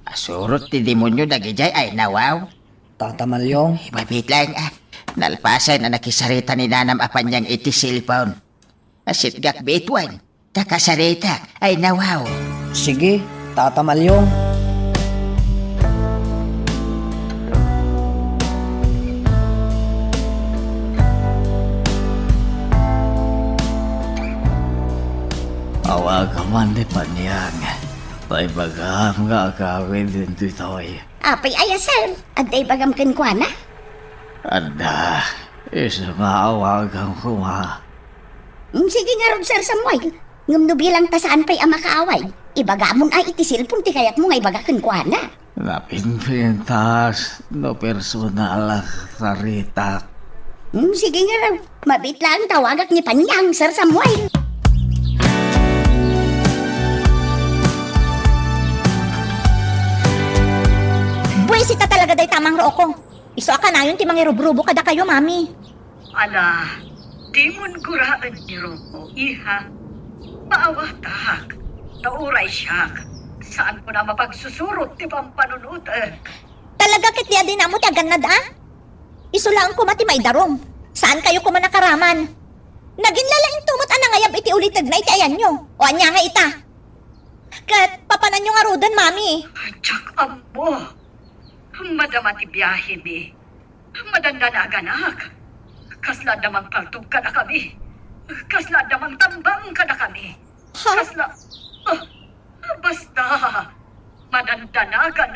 Asurot ti demonyo dagijay ay nawaw. Tata Malyong. Ibabit lang ah. Nalpasan na nakisarita ni Nanam Apanyang iti cellphone. Asit gak bitwan. Takasarita ay nawaw. Sige, Tata Malyong. Awag ka man di Panyang. Tay bagam nga kawin din ditoy. Apay aya, sir. Aday bagam kwa na. Anda, isa nga awagan ko nga. Sige nga ron, sir, Samuel. Ngumno bilang tasaan pa'y ang makaaway. Ibagamon ay iti silpon ti kayat mo nga ibagakan kwa na. Napinpintas no personal sarita. Sige nga raw. Mabit lang tawagak ni Panyang, Sir Samuel. Buwisita talaga day tamang Roko. Iso ka na yun ti mangirubrubo kada kayo, mami. Ala, di mon guraan ni Roko, iha. Maawatag, nauray siya. Saan ko na mapagsusurot, di ba ang panunod? Talaga kit diya din amo ti aganad, ah? Iso lang ko mati may darom. Saan kayo kuma nakaraman? Naging lalaing tumot anangayab iti ulitag na iti ayan nyo. O anya nga ita. Kat papanan nyo nga rodan, mami. Tsak ambo. Madama ti biyahe mi. Madanda na aganak. Kasla namang paltog ka na kami. Kasla damang tambang ka na kami. Kasla... basta... Manandanagan,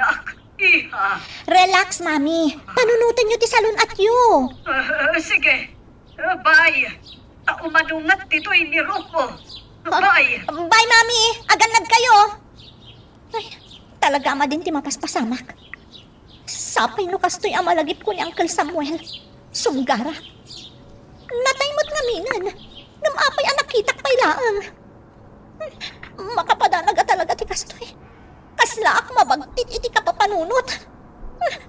iha. Relax, Mami. Panunutan niyo ti salon at yu. Sige. Bye. Taumanungat dito'y ni Rocco. Bye. Bye, Mami. Aganad kayo. Ay, talaga ma din ti mapaspasamak. Sapay no kastoy amalagip ko ni Uncle Samuel. Sunggara. Nataymot nga minan. Namapay ang nakitak pay laang. Makapadanaga talaga ti kastoy. Kasla ak mabagtit iti kapapanunot.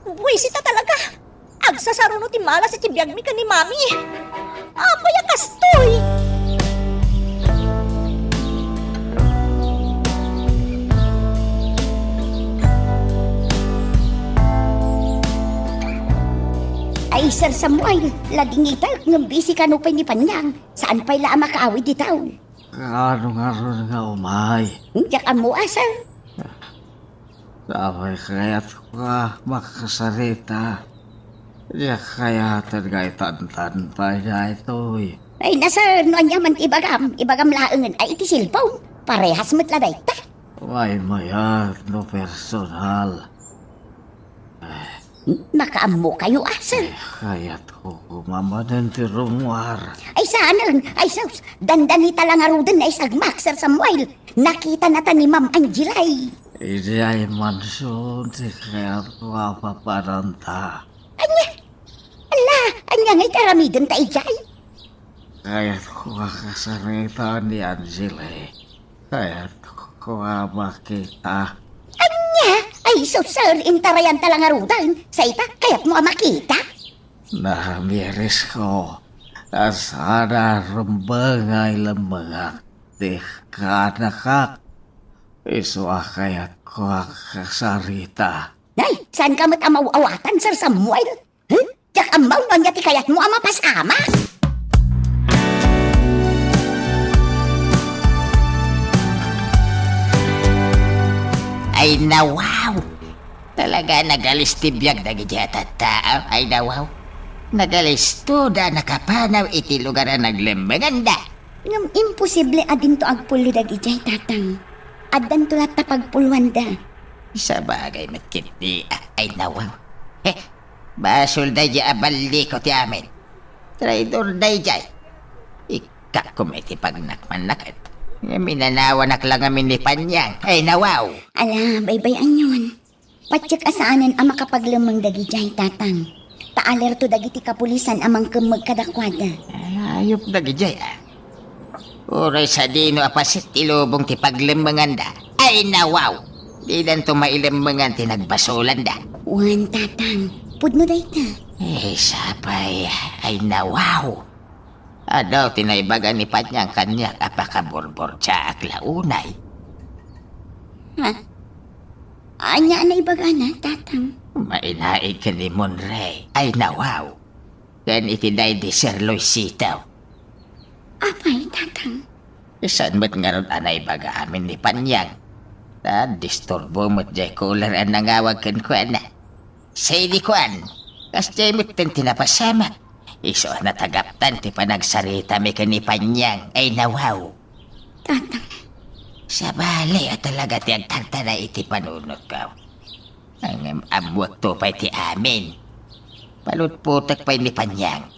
Buwisita talaga. Agsasarunot ti malas iti biyagmi ka ni Mami. Apay ang kastoy. Ay, Sir Samuel, lading itak ng busy ka no pa ni Panyang. Saan pa'y laang makaawid itaw? Araw-araw nga umay. Diyak mo, sir. Sabay kaya't ka makasarita. Diyak kaya talaga itantan pa niya ito eh. Ay, na sir, noon yaman ibagam laangan ay iti silpaw. Parehas mo't laday ta. May mayat no personal. Nakaamo kayo, sir. Kaya't ko kumamanan ti rumwar. Ay, saan rin? Ay, sus, dandanita lang arudan na isagmak, Sir Samuel. Nakita na ta ni Ma'am Angelay. Hindi ay mansyon ti kaya't ko paparanta. Anya ngay karamidan ta ijay. Kaya't ko kakasarita ni Angela. Kaya't ko makita. Ay, sus, sir, intarayan ta lang arudan. Sa ita, kaya't mo makita. Namiris ko. Asana rumbangay lamangak. Di kanakak. Iswa kaya't ko kakasarita. Ay, saan ka mo't amaw-awatan, Sir Samuel? Huh? Diyak amaw nun yati kaya't mo amapasama. Ay nawaw! Talaga nagalis tibiyag na gidyata tao. Ay nawaw! Nagalis to da nakapanaw iti lugar na naglembangan da. Ngam imposible adin to agpulo dagi jay tatang. Addan to lat pagpuluan da. Sa bagay matkiti ay nawaw. Basol da di abali ko ti amin. Traidor da di. Ikakum iti pagnakmanakat. Minanawanak lang amin ni Panyang. Ay nawaw! Ala, baybayan yun. Patsyak asaanan ang makapaglamang dagi jay tatang. Taalerto dagi ti kapulisan amang kumagkadakwada. Ayop na gijay Uray sa dino apasit tilubong ti paglembangan da. Ay nawaw! Di dan tumailembangan ti nagbasulan da. Wan tatang, pudno dayta. Sapay, ay nawaw! Adaw tinaibagan ni Panyang kanyak apakaborbor siya aklaunay. Ha? Anya na ibagana, tatang. Mainaig ka ni Monray. Ay nawaw! Kan itiday di Sir Luisitaw. Apay, tatang. Saan mo't nga ron anay baga amin ni Panyang? Disturbo mo't jay cooler ang nangawag kan kuan na. Say di kuan, kas jay mo't tinapasama. Iso na tagaptan ti panagsarita mi ka ni Panyang. Ay nawaw! Tatang. Sa bali at talaga ti agtanta na iti panunot ka. Ang amwag to pa iti amin. Palutputak pa ni Panyang.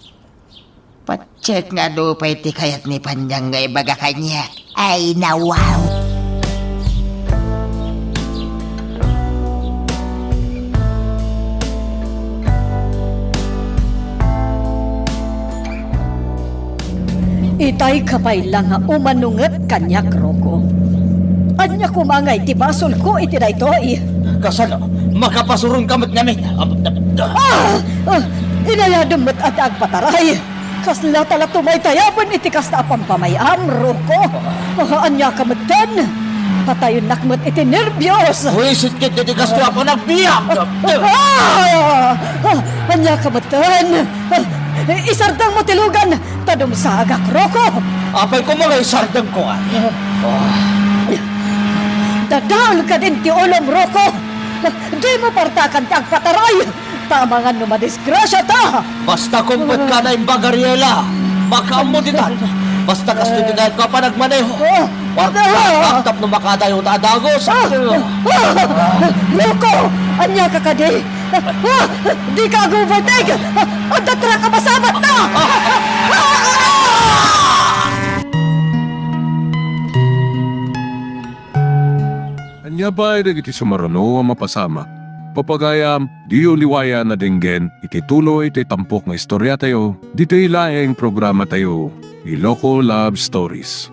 Patsek nga do pa iti kayat ni Panyang nga ibaga kanya. Ay nawaw! Itay kapay lang nga umanunget kanyak Roko. Anya kumangay ti basol ko iti daytoy. Kasano? Makapasurong kamot namin. Inayadong mo't at agpataray. Kasla tala tumay tayapan iti kasta pampamayam, Roko. Anya kamatan. Patayon nakmat iti nervyos. Wisit kit iti kasto ako nagbiyak. Anya kamatan. Isardang mo tilugan. Tadong sagak, Roko. Apay ko mga isardang ko nga. Dadal ka din ti olom, Roko. Di mo partakan ti agpataray. Tama nga numadisgrasya ta. Basta kumpet ka na yung bagariela. Baka mo ditan. Basta kasto tinahit ka pa nagmaneho. Wartap no makadayo ta adagos. Loko! Anya ka kadi! Di kaag-overtake! At tatra ka masabat na! Anya ba ay iti sumarano ang mapasama? Papagayam, di uliwaya na dinggen, iti tuloy iti tampok nga istorya tayo, dito ilaing programa tayo, Iloko Love Stories.